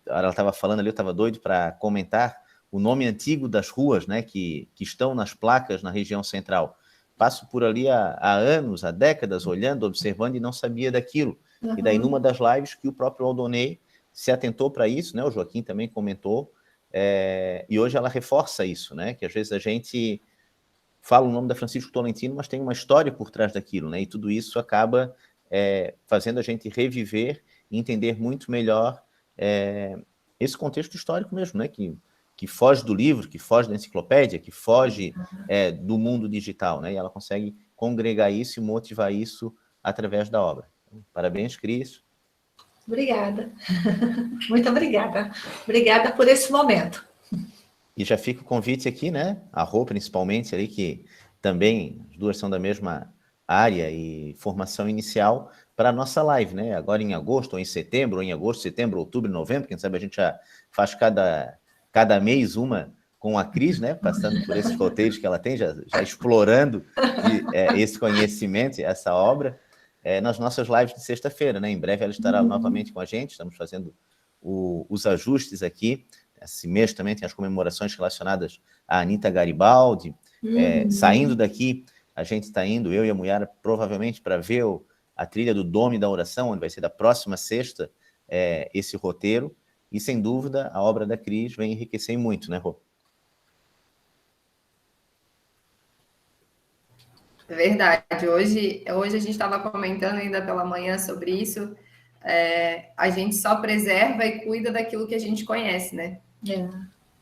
ela estava falando ali, eu estava doido para comentar o nome antigo das ruas, né, que estão nas placas na região central. Passo por ali há anos, há décadas, olhando, observando, e não sabia daquilo. E daí, numa das lives que o próprio Aldonei se atentou para isso, né? O Joaquim também comentou, e hoje ela reforça isso, né? Que às vezes a gente fala o nome da Francisco Tolentino, mas tem uma história por trás daquilo, né? E tudo isso acaba fazendo a gente reviver e entender muito melhor esse contexto histórico mesmo, né? Que foge do livro, que foge da enciclopédia, que foge do mundo digital, né? E ela consegue congregar isso e motivar isso através da obra. Parabéns, Cris. Obrigada. Muito obrigada. Obrigada por esse momento. E já fica o convite aqui, né? A Rô, principalmente, ali, que também as duas são da mesma área e formação inicial, para a nossa live, né? Agora em agosto, ou em setembro, outubro, novembro, quem sabe a gente já faz cada mês uma com a Cris, né? Passando por esses roteiros que ela tem, já explorando esse conhecimento, essa obra. Nas nossas lives de sexta-feira, né? Em breve ela estará novamente com a gente, estamos fazendo os ajustes aqui. Esse mês também tem as comemorações relacionadas à Anita Garibaldi. Saindo daqui, a gente está indo, eu e a Muyara, provavelmente para ver a trilha do Dome da Oração, onde vai ser da próxima sexta esse roteiro, e sem dúvida a obra da Cris vem enriquecer muito, né, Rô? É verdade. Hoje a gente estava comentando ainda pela manhã sobre isso. A gente só preserva e cuida daquilo que a gente conhece, né?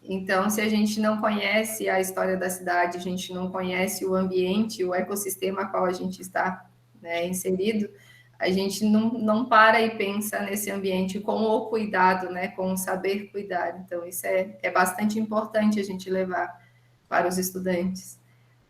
Então, se a gente não conhece a história da cidade, a gente não conhece o ambiente, o ecossistema a qual a gente está, né, inserido, a gente não para e pensa nesse ambiente com o cuidado, né, com o saber cuidar. Então, isso é bastante importante a gente levar para os estudantes.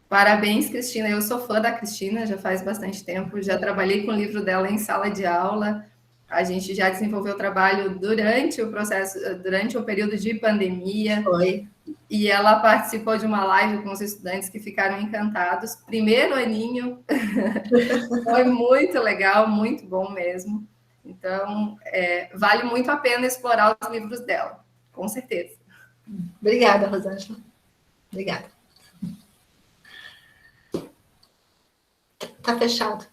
Parabéns, Cristina. Eu sou fã da Cristina, já faz bastante tempo. Já trabalhei com o livro dela em sala de aula. A gente já desenvolveu trabalho durante o processo, durante o período de pandemia. Foi. E ela participou de uma live com os estudantes que ficaram encantados. Primeiro aninho. Foi muito legal, muito bom mesmo. Então, vale muito a pena explorar os livros dela, com certeza. Obrigada, Rosângela. Obrigada. Está fechado.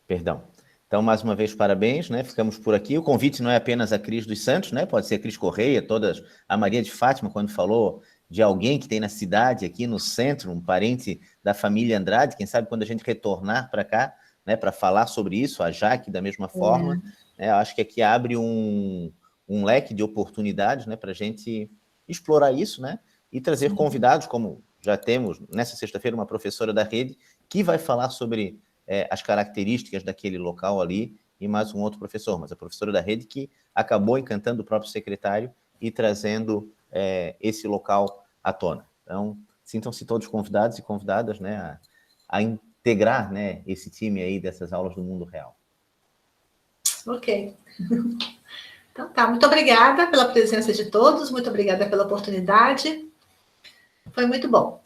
Perdão. Então, mais uma vez, parabéns, né? Ficamos por aqui. O convite não é apenas a Cris dos Santos, né? Pode ser a Cris Correia, todas, a Maria de Fátima, quando falou de alguém que tem na cidade, aqui no centro, um parente da família Andrade, quem sabe quando a gente retornar para cá, né, para falar sobre isso, a Jaque da mesma forma, né? Eu acho que aqui abre um leque de oportunidades, né, para a gente explorar isso, né? E trazer convidados, como já temos nessa sexta-feira uma professora da rede, que vai falar sobre as características daquele local ali, e mais um outro professor, mas a professora da rede que acabou encantando o próprio secretário e trazendo esse local à tona. Então, sintam-se todos convidados e convidadas, né, a integrar, né, esse time aí dessas aulas do mundo real. Ok. Então tá, muito obrigada pela presença de todos, muito obrigada pela oportunidade. Foi muito bom.